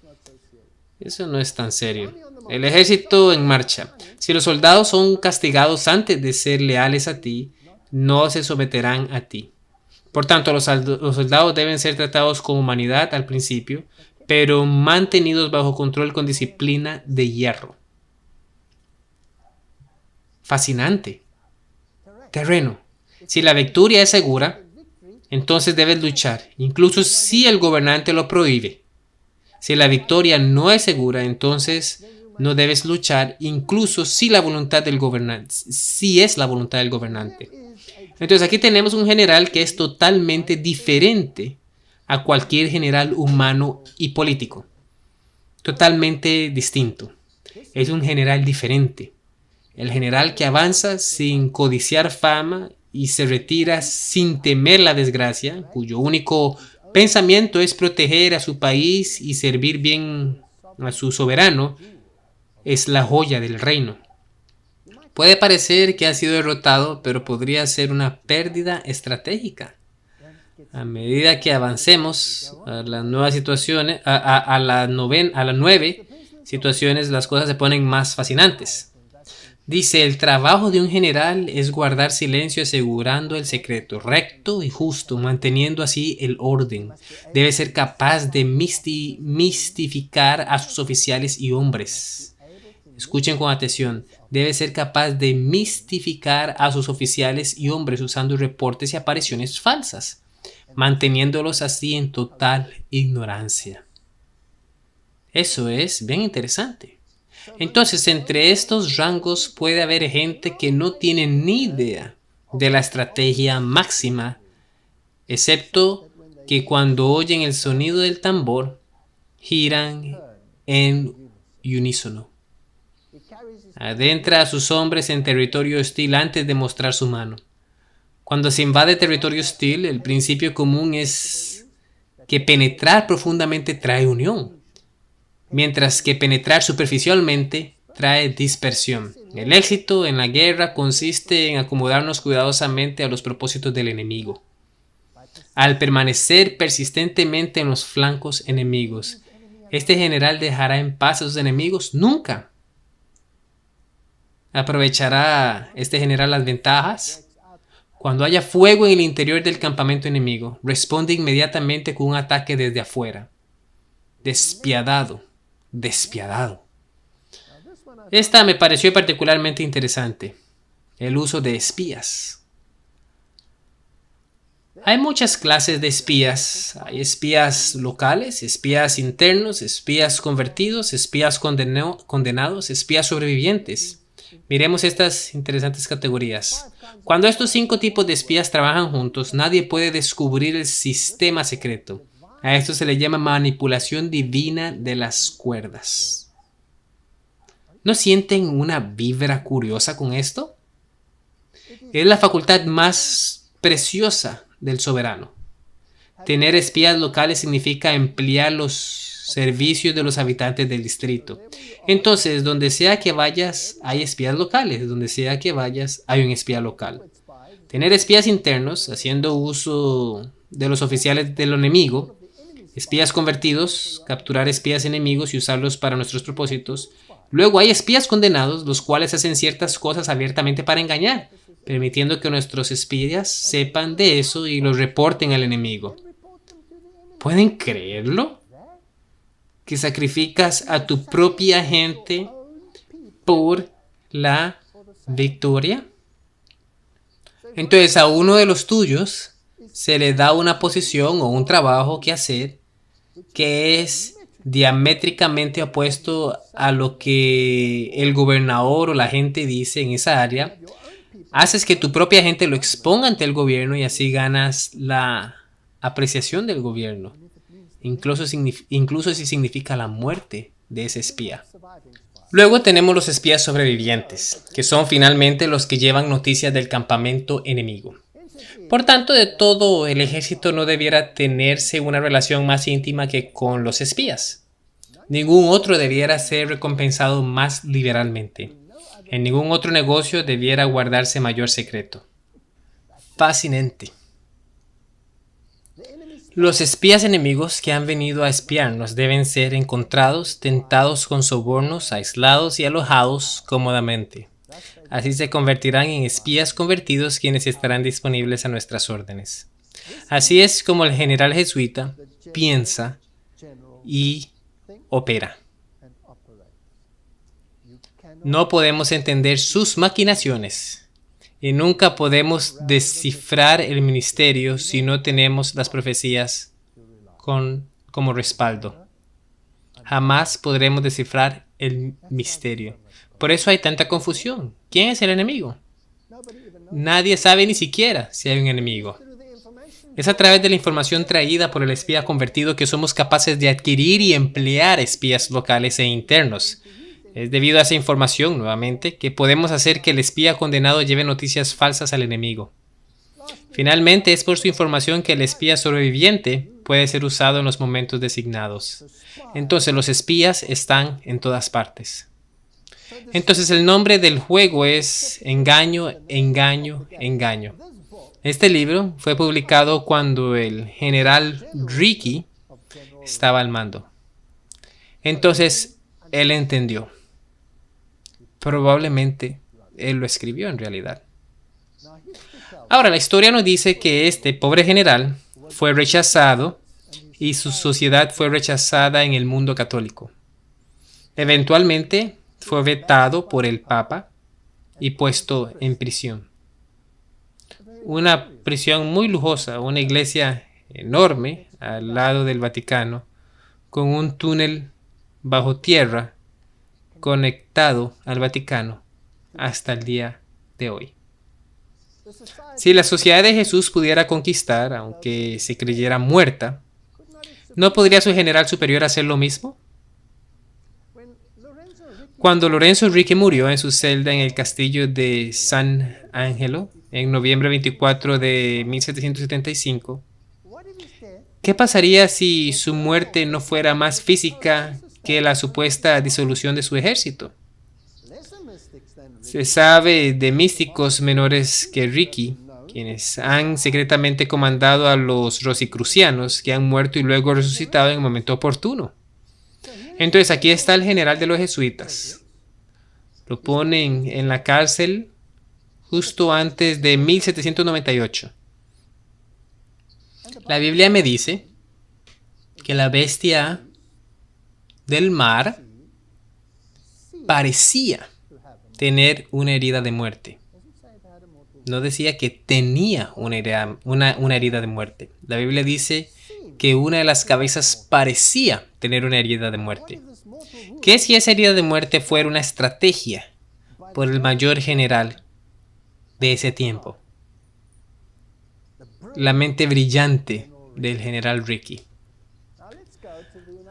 Eso no es tan serio. El ejército en marcha. Si los soldados son castigados antes de ser leales a ti, no se someterán a ti. Por tanto, los soldados deben ser tratados con humanidad al principio, pero mantenidos bajo control con disciplina de hierro. Fascinante. Terreno. Si la victoria es segura, entonces debes luchar, incluso si el gobernante lo prohíbe. Si la victoria no es segura, entonces no debes luchar, incluso si la voluntad del gobernante, si es la voluntad del gobernante. Entonces aquí tenemos un general que es totalmente diferente a cualquier general humano y político. Totalmente distinto. Es un general diferente. El general que avanza sin codiciar fama y se retira sin temer la desgracia, cuyo único pensamiento es proteger a su país y servir bien a su soberano, es la joya del reino. Puede parecer que ha sido derrotado, pero podría ser una pérdida estratégica. A medida que avancemos a las nuevas situaciones, a las 9 situaciones, las cosas se ponen más fascinantes. Dice, el trabajo de un general es guardar silencio asegurando el secreto, recto y justo, manteniendo así el orden. Debe ser capaz de mistificar a sus oficiales y hombres. Escuchen con atención. Debe ser capaz de mistificar a sus oficiales y hombres usando reportes y apariciones falsas, manteniéndolos así en total ignorancia. Eso es bien interesante. Entonces, entre estos rangos puede haber gente que no tiene ni idea de la estrategia máxima, excepto que cuando oyen el sonido del tambor, giran en unísono. Adentra a sus hombres en territorio hostil antes de mostrar su mano. Cuando se invade territorio hostil, el principio común es que penetrar profundamente trae unión, mientras que penetrar superficialmente trae dispersión. El éxito en la guerra consiste en acomodarnos cuidadosamente a los propósitos del enemigo. Al permanecer persistentemente en los flancos enemigos, ¿este general dejará en paz a sus enemigos? Nunca. ¿Aprovechará este general las ventajas? Cuando haya fuego en el interior del campamento enemigo, responde inmediatamente con un ataque desde afuera. Despiadado, despiadado. Esta me pareció particularmente interesante. El uso de espías. Hay muchas clases de espías. Hay espías locales, espías internos, espías convertidos, espías condenados, espías sobrevivientes. Miremos estas interesantes categorías. Cuando estos 5 tipos de espías trabajan juntos, nadie puede descubrir el sistema secreto. A esto se le llama manipulación divina de las cuerdas. ¿No sienten una vibra curiosa con esto? Es la facultad más preciosa del soberano. Tener espías locales significa emplear los servicios de los habitantes del distrito. Entonces, donde sea que vayas, hay espías locales. Donde sea que vayas, hay un espía local. Tener espías internos, haciendo uso de los oficiales del enemigo. Espías convertidos, capturar espías enemigos y usarlos para nuestros propósitos. Luego hay espías condenados, los cuales hacen ciertas cosas abiertamente para engañar, permitiendo que nuestros espías sepan de eso y los reporten al enemigo. ¿Pueden creerlo? ¿Que sacrificas a tu propia gente por la victoria? Entonces a uno de los tuyos se le da una posición o un trabajo que hacer que es diamétricamente opuesto a lo que el gobernador o la gente dice en esa área. Haces que tu propia gente lo exponga ante el gobierno y así ganas la apreciación del gobierno, incluso si significa la muerte de ese espía. Luego tenemos los espías sobrevivientes, que son finalmente los que llevan noticias del campamento enemigo. Por tanto, de todo el ejército no debiera tenerse una relación más íntima que con los espías. Ningún otro debiera ser recompensado más liberalmente. En ningún otro negocio debiera guardarse mayor secreto. Fascinante. Los espías enemigos que han venido a espiarnos deben ser encontrados, tentados con sobornos, aislados y alojados cómodamente. Así se convertirán en espías convertidos quienes estarán disponibles a nuestras órdenes. Así es como el general jesuita piensa y opera. No podemos entender sus maquinaciones y nunca podemos descifrar el ministerio si no tenemos las profecías como respaldo. Jamás podremos descifrar el misterio. Por eso hay tanta confusión. ¿Quién es el enemigo? Nadie sabe ni siquiera si hay un enemigo. Es a través de la información traída por el espía convertido que somos capaces de adquirir y emplear espías locales e internos. Es debido a esa información, nuevamente, que podemos hacer que el espía condenado lleve noticias falsas al enemigo. Finalmente, es por su información que el espía sobreviviente puede ser usado en los momentos designados. Entonces, los espías están en todas partes. Entonces, el nombre del juego es Engaño, Engaño, Engaño. Este libro fue publicado cuando el general Ricky estaba al mando. Entonces, él entendió. Probablemente él lo escribió en realidad. Ahora, la historia nos dice que este pobre general fue rechazado y su sociedad fue rechazada en el mundo católico. Eventualmente fue vetado por el Papa y puesto en prisión. Una prisión muy lujosa, una iglesia enorme al lado del Vaticano, con un túnel bajo tierra conectado al Vaticano hasta el día de hoy. Si la sociedad de Jesús pudiera conquistar, aunque se creyera muerta, ¿no podría su general superior hacer lo mismo? Cuando Lorenzo Ricky murió en su celda en el castillo de San Angelo, en noviembre 24 de 1775, ¿qué pasaría si su muerte no fuera más física que la supuesta disolución de su ejército? Se sabe de místicos menores que Ricky, quienes han secretamente comandado a los rosicrucianos que han muerto y luego resucitado en el momento oportuno. Entonces aquí está el general de los jesuitas. Lo ponen en la cárcel justo antes de 1798. La Biblia me dice que la bestia del mar parecía tener una herida de muerte. No decía que tenía una herida de muerte. La Biblia dice que una de las cabezas parecía tener una herida de muerte. ¿Qué si esa herida de muerte fuera una estrategia por el mayor general de ese tiempo? La mente brillante del general Ricky.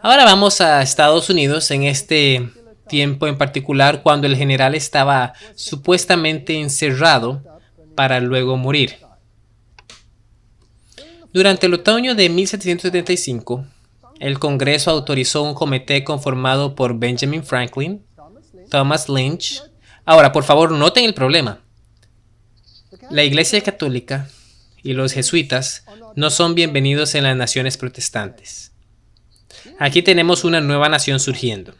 Ahora vamos a Estados Unidos en este tiempo en particular, cuando el general estaba supuestamente encerrado para luego morir. Durante el otoño de 1775, el Congreso autorizó un comité conformado por Benjamin Franklin, Thomas Lynch. Ahora, por favor, noten el problema. La Iglesia Católica y los jesuitas no son bienvenidos en las naciones protestantes. Aquí tenemos una nueva nación surgiendo.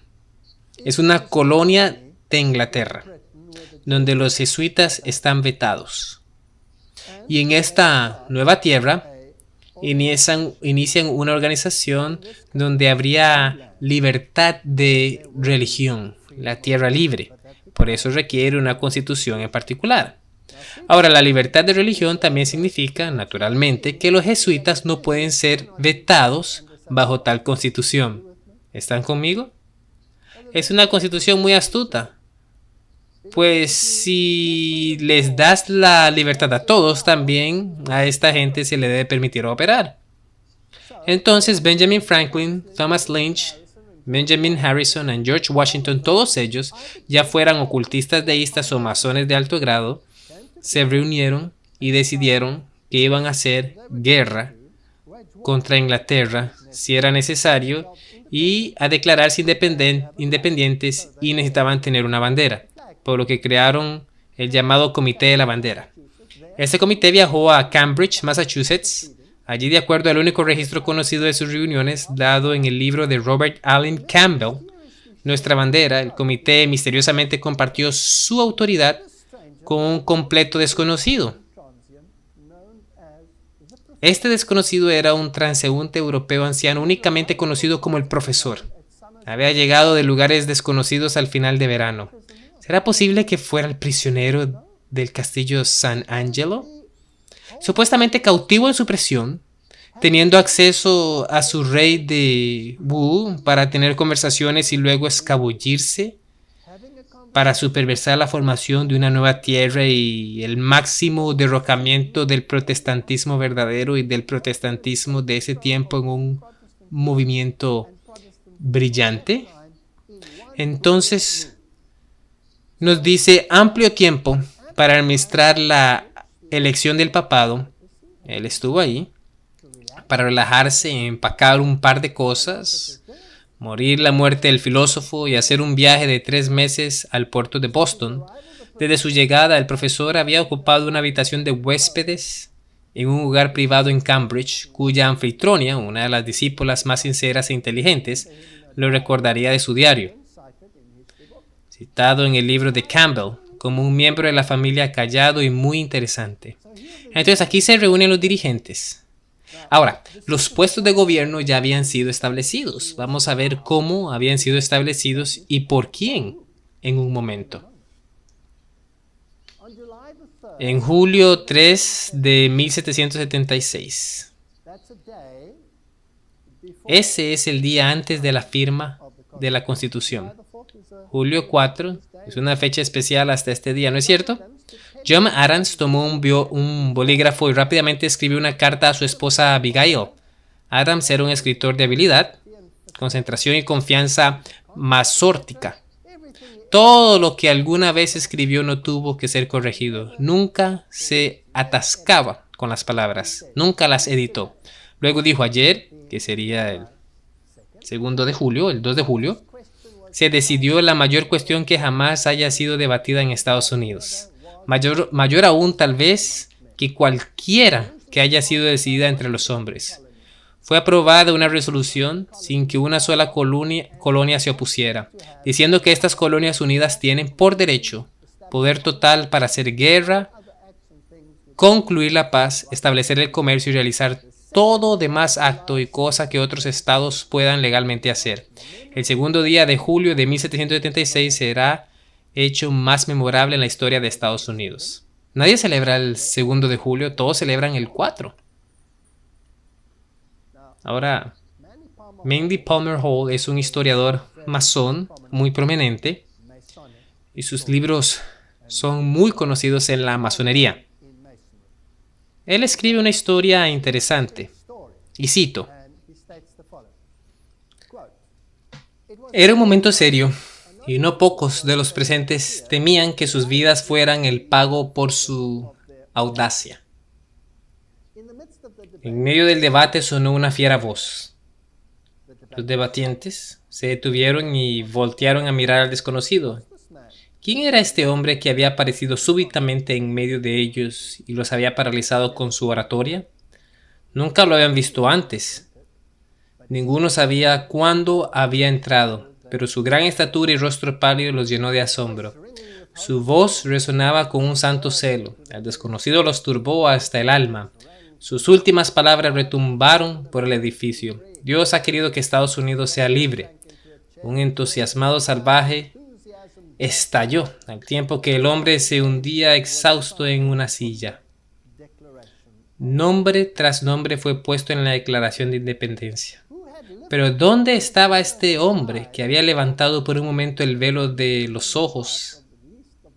Es una colonia de Inglaterra, donde los jesuitas están vetados. Y en esta nueva tierra inician una organización donde habría libertad de religión, la tierra libre. Por eso requiere una constitución en particular. Ahora, la libertad de religión también significa, naturalmente, que los jesuitas no pueden ser vetados bajo tal constitución. ¿Están conmigo? Es una constitución muy astuta. Pues si les das la libertad a todos, también a esta gente se le debe permitir operar. Entonces Benjamin Franklin, Thomas Lynch, Benjamin Harrison y George Washington, todos ellos, ya fueran ocultistas deístas o masones de alto grado, se reunieron y decidieron que iban a hacer guerra contra Inglaterra si era necesario y a declararse independientes y necesitaban tener una bandera, por lo que crearon el llamado Comité de la Bandera. Este comité viajó a Cambridge, Massachusetts. Allí, de acuerdo al único registro conocido de sus reuniones, dado en el libro de Robert Allen Campbell, Nuestra Bandera, el comité misteriosamente compartió su autoridad con un completo desconocido. Este desconocido era un transeúnte europeo anciano únicamente conocido como el profesor. Había llegado de lugares desconocidos al final de verano. ¿Será posible que fuera el prisionero del castillo San Angelo? Supuestamente cautivo en su prisión, teniendo acceso a su rey de Wu para tener conversaciones y luego escabullirse para supervisar la formación de una nueva tierra y el máximo derrocamiento del protestantismo verdadero y del protestantismo de ese tiempo en un movimiento brillante. Entonces nos dice amplio tiempo para administrar la elección del papado. Él estuvo ahí para relajarse, empacar un par de cosas, morir la muerte del filósofo y hacer un viaje de 3 meses al puerto de Boston. Desde su llegada, el profesor había ocupado una habitación de huéspedes en un lugar privado en Cambridge, cuya anfitriona, una de las discípulas más sinceras e inteligentes, lo recordaría de su diario, citado en el libro de Campbell, como un miembro de la familia callado y muy interesante. Entonces aquí se reúnen los dirigentes. Ahora, los puestos de gobierno ya habían sido establecidos. Vamos a ver cómo habían sido establecidos y por quién en un momento. En julio 3 de 1776. Ese es el día antes de la firma de la Constitución. Julio 4 es una fecha especial hasta este día, ¿no es cierto? John Adams tomó un bolígrafo y rápidamente escribió una carta a su esposa Abigail. Adams era un escritor de habilidad, concentración y confianza masórtica. Todo lo que alguna vez escribió no tuvo que ser corregido. Nunca se atascaba con las palabras. Nunca las editó. Luego dijo ayer, que sería el 2 de julio, el 2 de julio, se decidió la mayor cuestión que jamás haya sido debatida en Estados Unidos. Mayor aún tal vez que cualquiera que haya sido decidida entre los hombres. fue aprobada una resolución sin que una sola colonia se opusiera, diciendo que estas colonias unidas tienen por derecho poder total para hacer guerra, concluir la paz, establecer el comercio y realizar todo demás acto y cosa que otros estados puedan legalmente hacer. El segundo día de julio de 1776 será hecho más memorable en la historia de Estados Unidos. Nadie celebra el 2 de julio, todos celebran el 4. Ahora, Manly Palmer Hall es un historiador masón muy prominente y sus libros son muy conocidos en la masonería. Él escribe una historia interesante, y cito: era un momento serio, y no pocos de los presentes temían que sus vidas fueran el pago por su audacia. En medio del debate sonó una fiera voz. Los debatientes se detuvieron y voltearon a mirar al desconocido. ¿Quién era este hombre que había aparecido súbitamente en medio de ellos y los había paralizado con su oratoria? Nunca lo habían visto antes. Ninguno sabía cuándo había entrado, pero su gran estatura y rostro pálido los llenó de asombro. Su voz resonaba con un santo celo. El desconocido los turbó hasta el alma. Sus últimas palabras retumbaron por el edificio. Dios ha querido que Estados Unidos sea libre. Un entusiasmado salvaje estalló al tiempo que el hombre se hundía exhausto en una silla. Nombre tras nombre fue puesto en la Declaración de Independencia. Pero ¿dónde estaba este hombre que había levantado por un momento el velo de los ojos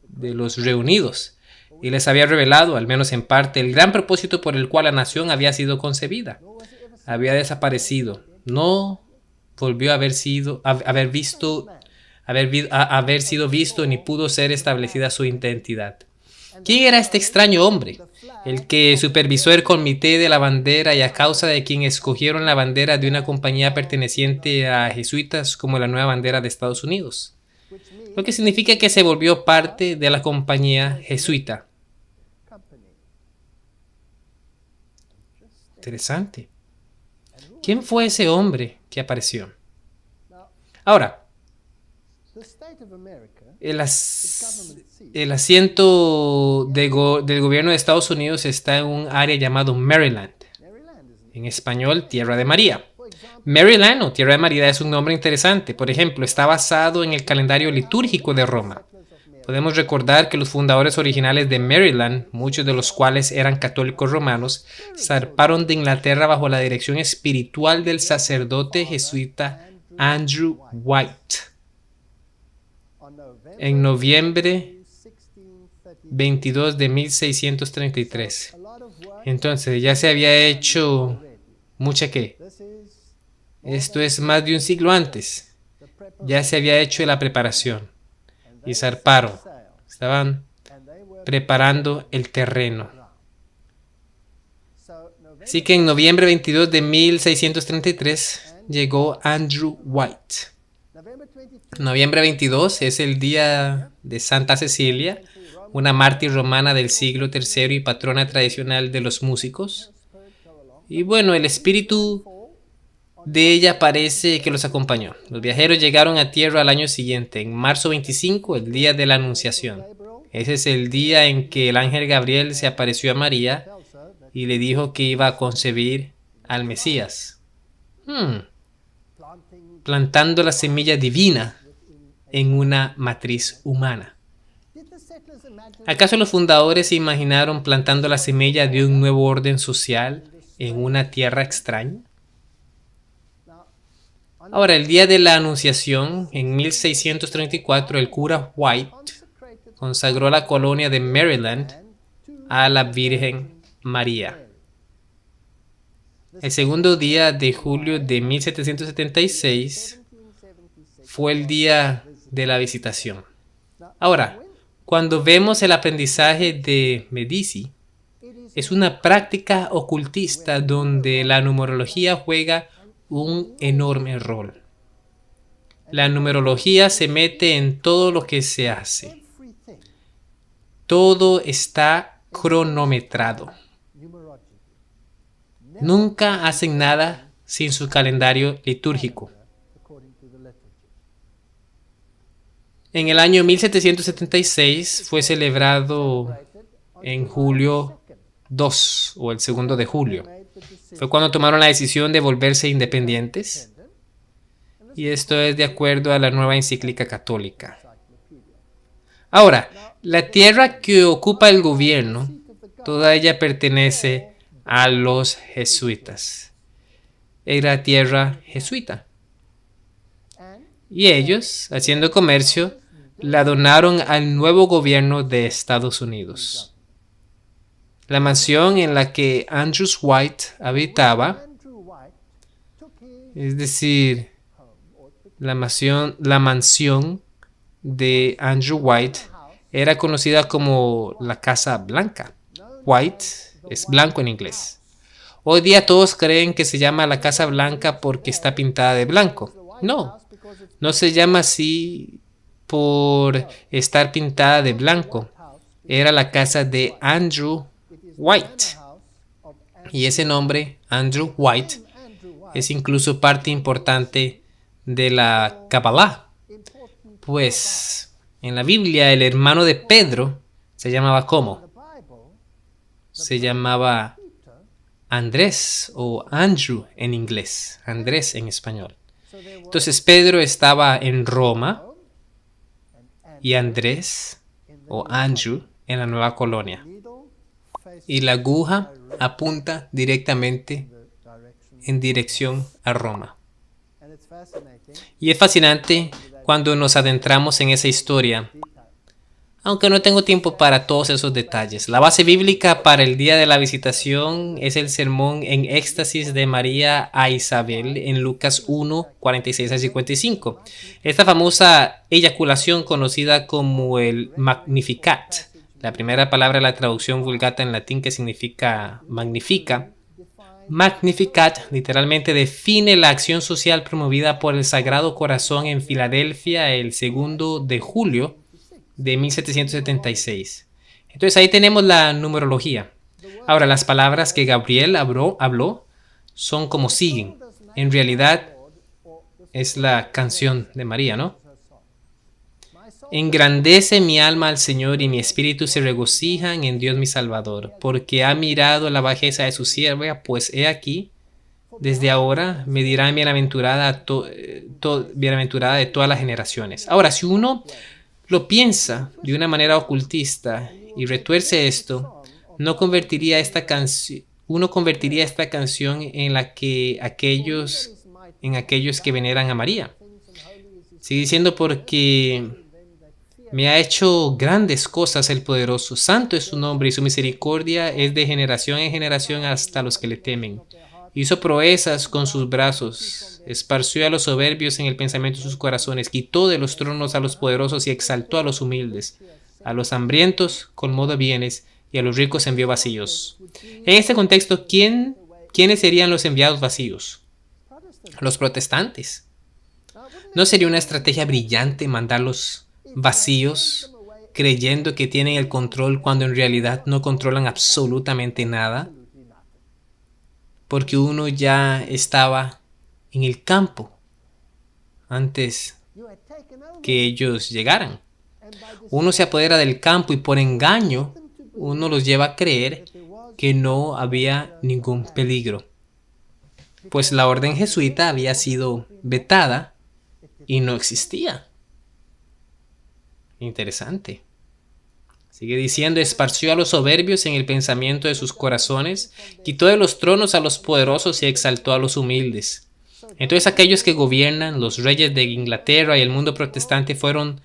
de los reunidos y les había revelado, al menos en parte, el gran propósito por el cual la nación había sido concebida? Había desaparecido. No volvió a haber sido visto ni pudo ser establecida su identidad. ¿Quién era este extraño hombre? El que supervisó el comité de la bandera y a causa de quien escogieron la bandera de una compañía perteneciente a jesuitas como la nueva bandera de Estados Unidos. Lo que significa que se volvió parte de la compañía jesuita. Interesante. ¿Quién fue ese hombre que apareció? Ahora, el asiento del gobierno de Estados Unidos está en un área llamado Maryland. En español, Tierra de María. Maryland o Tierra de María es un nombre interesante. Por ejemplo, está basado en el calendario litúrgico de Roma. Podemos recordar que los fundadores originales de Maryland, muchos de los cuales eran católicos romanos, zarparon de Inglaterra bajo la dirección espiritual del sacerdote jesuita Andrew White en noviembre 22 de 1633. Entonces ya se había hecho mucha que. Esto es más de un siglo antes. Ya se había hecho la preparación y zarparon. Estaban preparando el terreno. Así que en noviembre 22 de 1633 llegó Andrew White. Noviembre 22 es el día de Santa Cecilia, una mártir romana del siglo III y patrona tradicional de los músicos. Y bueno, el espíritu de ella parece que los acompañó. Los viajeros llegaron a tierra al año siguiente, en marzo 25, el día de la Anunciación. Ese es el día en que el ángel Gabriel se apareció a María y le dijo que iba a concebir al Mesías. Plantando la semilla divina en una matriz humana. ¿Acaso los fundadores se imaginaron plantando la semilla de un nuevo orden social en una tierra extraña? Ahora, el día de la Anunciación, en 1634, el cura White consagró la colonia de Maryland a la Virgen María. El segundo día de julio de 1776 fue el día de la visitación. Ahora, cuando vemos el aprendizaje de Medici, es una práctica ocultista donde la numerología juega un enorme rol. La numerología se mete en todo lo que se hace. Todo está cronometrado. Nunca hacen nada sin su calendario litúrgico. En el año 1776 fue celebrado en julio 2 o el 2 de julio. Fue cuando tomaron la decisión de volverse independientes, y esto es de acuerdo a la nueva encíclica católica. Ahora, la tierra que ocupa el gobierno, toda ella pertenece a los jesuitas. Era tierra jesuita. Y ellos, haciendo comercio, la donaron al nuevo gobierno de Estados Unidos. La mansión en la que Andrew White habitaba, es decir, la mansión de Andrew White, era conocida como la Casa Blanca. White es blanco en inglés. Hoy día todos creen que se llama la Casa Blanca porque está pintada de blanco. No se llama así por estar pintada de blanco. Era la casa de Andrew White. Y ese nombre, Andrew White, es incluso parte importante de la Kabbalah. Pues en la Biblia el hermano de Pedro se llamaba ¿cómo? Se llamaba Andrés o Andrew en inglés, Andrés en español. Entonces Pedro estaba en Roma y Andrés o Andrew en la nueva colonia. Y la aguja apunta directamente en dirección a Roma. Y es fascinante cuando nos adentramos en esa historia, aunque no tengo tiempo para todos esos detalles. La base bíblica para el día de la visitación es el sermón en éxtasis de María a Isabel en Lucas 1, 46 a 55. Esta famosa eyaculación conocida como el Magnificat, la primera palabra de la traducción Vulgata en latín que significa magnifica. Magnificat literalmente define la acción social promovida por el Sagrado Corazón en Filadelfia el 2 de julio de 1776. Entonces ahí tenemos la numerología. Ahora, las palabras que Gabriel habló son como siguen. En realidad es la canción de María, ¿no? Engrandece mi alma al Señor y mi espíritu se regocijan en Dios mi Salvador, porque ha mirado la bajeza de su sierva, pues he aquí, desde ahora me dirán bienaventurada de todas las generaciones. Ahora, si uno lo piensa de una manera ocultista y retuerce esto, uno convertiría esta canción en aquellos que veneran a María. Sigue diciendo porque me ha hecho grandes cosas el poderoso. Santo es su nombre y su misericordia es de generación en generación hasta los que le temen. Hizo proezas con sus brazos, esparció a los soberbios en el pensamiento de sus corazones, quitó de los tronos a los poderosos y exaltó a los humildes. A los hambrientos colmó de bienes y a los ricos envió vacíos. En este contexto, ¿quiénes serían los enviados vacíos? Los protestantes. ¿No sería una estrategia brillante mandarlos vacíos, creyendo que tienen el control cuando en realidad no controlan absolutamente nada? Porque uno ya estaba en el campo antes que ellos llegaran. Uno se apodera del campo y por engaño uno los lleva a creer que no había ningún peligro, pues la orden jesuita había sido vetada y no existía. Interesante. Sigue diciendo, esparció a los soberbios en el pensamiento de sus corazones, quitó de los tronos a los poderosos y exaltó a los humildes. Entonces aquellos que gobiernan, los reyes de Inglaterra y el mundo protestante fueron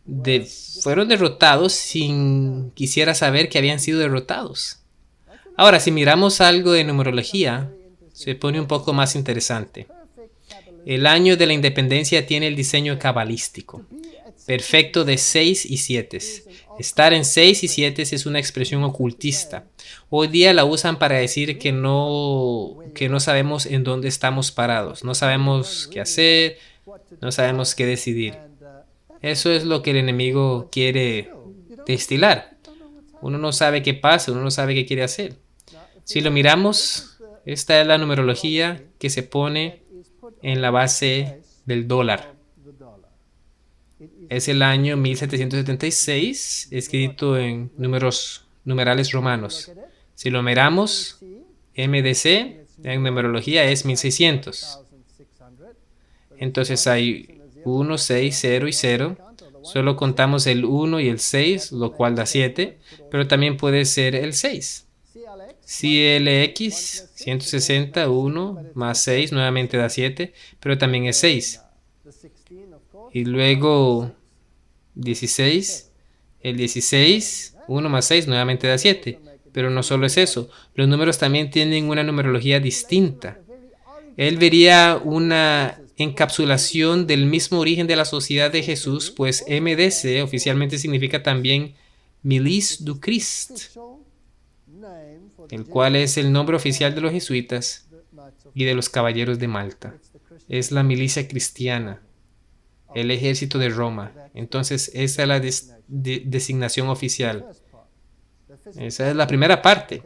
derrotados sin quisiera saber que habían sido derrotados. Ahora, si miramos algo de numerología, se pone un poco más interesante. El año de la independencia tiene el diseño cabalístico, perfecto de 6 y 7. Estar en 6 y 7 es una expresión ocultista. Hoy día la usan para decir que no sabemos en dónde estamos parados, no sabemos qué hacer, no sabemos qué decidir. Eso es lo que el enemigo quiere destilar. Uno no sabe qué pasa, uno no sabe qué quiere hacer. Si lo miramos Esta es la numerología que se pone en la base del dólar. Es el año 1776, escrito en numerales romanos. Si lo miramos, MDC en numerología es 1600. Entonces hay 1, 6, 0 y 0. Solo contamos el 1 y el 6, lo cual da 7, pero también puede ser el 6. CLX 160, 1 más 6 nuevamente da 7, pero también es 6. Y luego 16, el 16, 1 más 6 nuevamente da 7. Pero no solo es eso, los números también tienen una numerología distinta. Él vería una encapsulación del mismo origen de la sociedad de Jesús, pues MDC oficialmente significa también Milice du Christ, el cual es el nombre oficial de los jesuitas y de los caballeros de Malta. Es la milicia cristiana, el ejército de Roma. Entonces, esa es la designación oficial. Esa es la primera parte,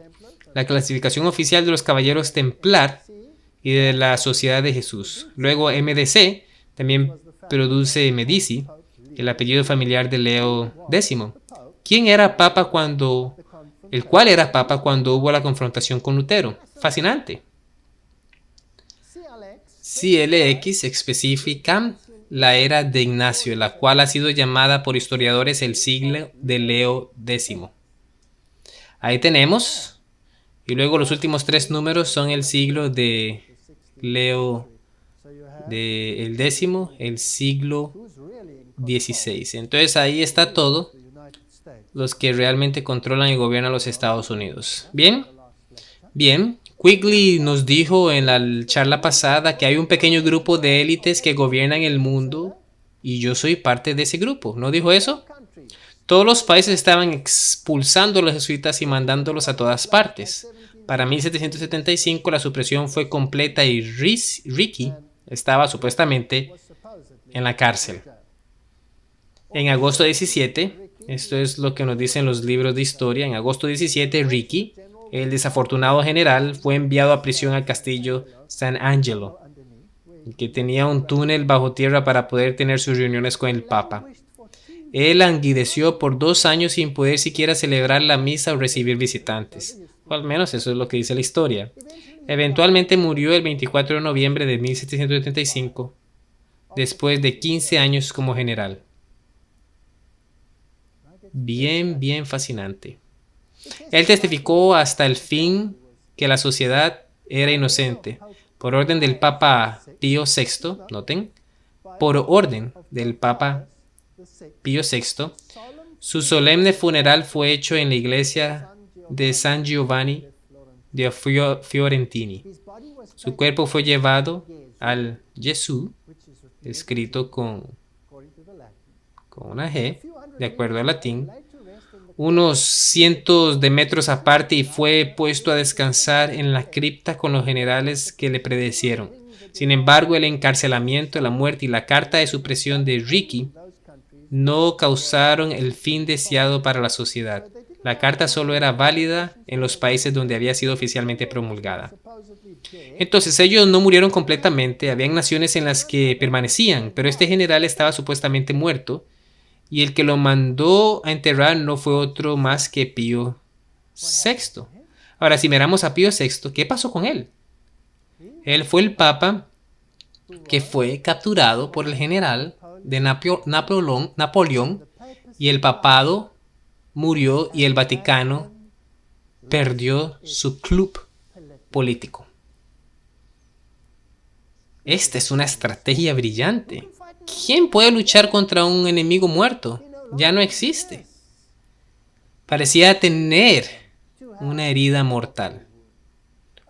la clasificación oficial de los caballeros templar y de la Sociedad de Jesús. Luego MDC también produce Medici, el apellido familiar de Leo X, el cual era papa cuando hubo la confrontación con Lutero. Fascinante. CLX especifica la era de Ignacio, la cual ha sido llamada por historiadores el siglo de Leo X. Ahí tenemos. Y luego los últimos 3 números son el siglo de Leo el décimo, el siglo XVI. Entonces ahí está todo, los que realmente controlan y gobiernan los Estados Unidos. Bien, bien. Quigley nos dijo en la charla pasada que hay un pequeño grupo de élites que gobiernan el mundo y yo soy parte de ese grupo. ¿No dijo eso? Todos los países estaban expulsando a los jesuitas y mandándolos a todas partes. Para 1775 la supresión fue completa y Ricky estaba supuestamente en la cárcel. En agosto 17, esto es lo que nos dicen los libros de historia, en agosto 17 Ricky, el desafortunado general, fue enviado a prisión al castillo San Angelo, que tenía un túnel bajo tierra para poder tener sus reuniones con el Papa. Él languideció por 2 años sin poder siquiera celebrar la misa o recibir visitantes. O al menos eso es lo que dice la historia. Eventualmente murió el 24 de noviembre de 1775, después de 15 años como general. Bien, bien fascinante. Él testificó hasta el fin que la sociedad era inocente. Por orden del Papa Pío VI, noten, por orden del Papa Pío VI, su solemne funeral fue hecho en la iglesia de San Giovanni de Fiorentini. Su cuerpo fue llevado al Gesù, escrito con una G, de acuerdo al latín, unos cientos de metros aparte y fue puesto a descansar en la cripta con los generales que le predecieron. Sin embargo, el encarcelamiento, la muerte y la carta de supresión de Ricky no causaron el fin deseado para la sociedad. La carta solo era válida en los países donde había sido oficialmente promulgada. Entonces ellos no murieron completamente, habían naciones en las que permanecían, pero este general estaba supuestamente muerto y el que lo mandó a enterrar no fue otro más que Pío VI. Ahora, si miramos a Pío VI, ¿qué pasó con él? Él fue el papa que fue capturado por el general de Napoleón y el papado murió y el Vaticano perdió su club político. Esta es una estrategia brillante. ¿Quién puede luchar contra un enemigo muerto? Ya no existe. Parecía tener una herida mortal.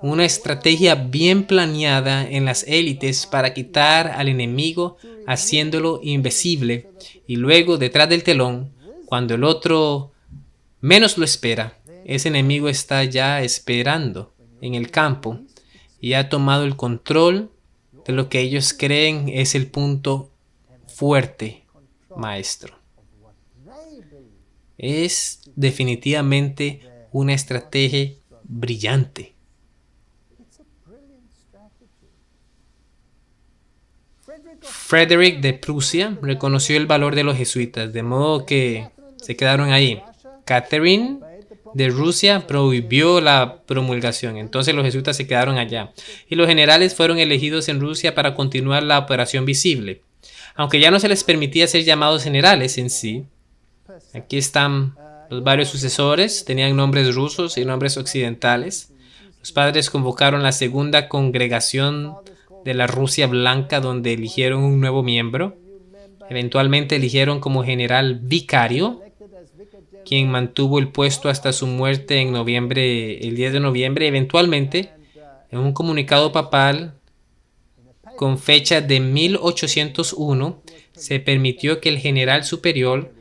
Una estrategia bien planeada en las élites para quitar al enemigo haciéndolo invisible y luego detrás del telón, cuando el otro menos lo espera, ese enemigo está ya esperando en el campo y ha tomado el control de lo que ellos creen es el punto fuerte, maestro. Es definitivamente una estrategia brillante. Frederick de Prusia reconoció el valor de los jesuitas, de modo que se quedaron ahí. Catherine de Rusia prohibió la promulgación, entonces los jesuitas se quedaron allá. Y los generales fueron elegidos en Rusia para continuar la operación visible. Aunque ya no se les permitía ser llamados generales en sí. Aquí están los varios sucesores, tenían nombres rusos y nombres occidentales. Los padres convocaron la segunda congregación de la Rusia Blanca, donde eligieron un nuevo miembro. Eventualmente eligieron como general vicario, quien mantuvo el puesto hasta su muerte en noviembre, el 10 de noviembre. Eventualmente, en un comunicado papal con fecha de 1801, se permitió que el general superior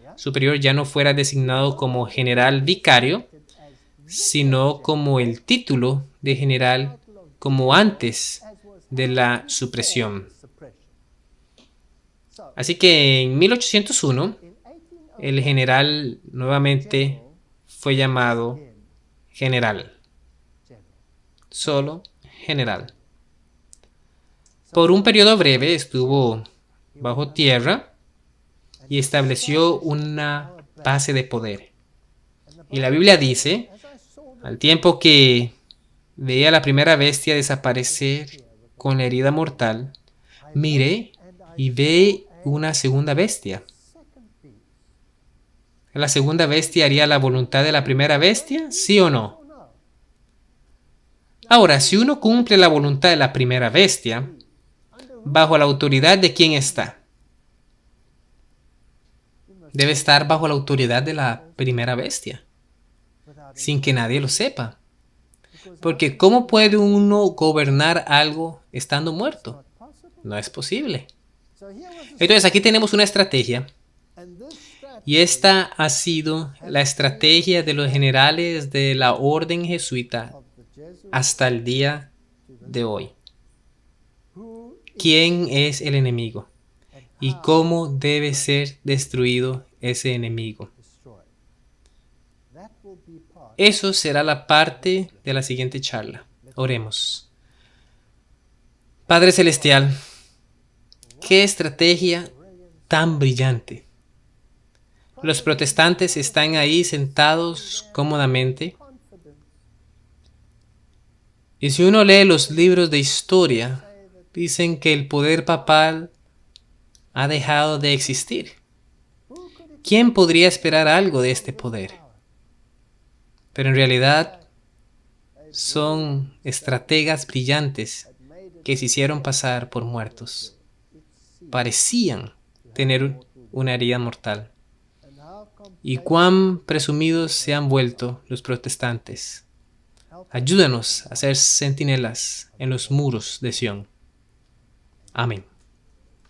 ya no fuera designado como general vicario, sino como el título de general, como antes de la supresión. Así que en 1801, el general nuevamente fue llamado general. Solo general. Por un periodo breve estuvo bajo tierra y estableció una base de poder. Y la Biblia dice, al tiempo que veía la primera bestia desaparecer con la herida mortal, miré y ve una segunda bestia. ¿La segunda bestia haría la voluntad de la primera bestia? ¿Sí o no? Ahora, si uno cumple la voluntad de la primera bestia, ¿bajo la autoridad de quién está? Debe estar bajo la autoridad de la primera bestia, sin que nadie lo sepa. Porque ¿cómo puede uno gobernar algo estando muerto? No es posible. Entonces aquí tenemos una estrategia. Y esta ha sido la estrategia de los generales de la orden jesuita hasta el día de hoy. ¿Quién es el enemigo? ¿Y cómo debe ser destruido ese enemigo? Eso será la parte de la siguiente charla. Oremos. Padre Celestial, qué estrategia tan brillante. Los protestantes están ahí sentados cómodamente. Y si uno lee los libros de historia, dicen que el poder papal ha dejado de existir. ¿Quién podría esperar algo de este poder? Pero en realidad son estrategas brillantes que se hicieron pasar por muertos. Parecían tener una herida mortal. Y cuán presumidos se han vuelto los protestantes. Ayúdanos a ser centinelas en los muros de Sión. Amén.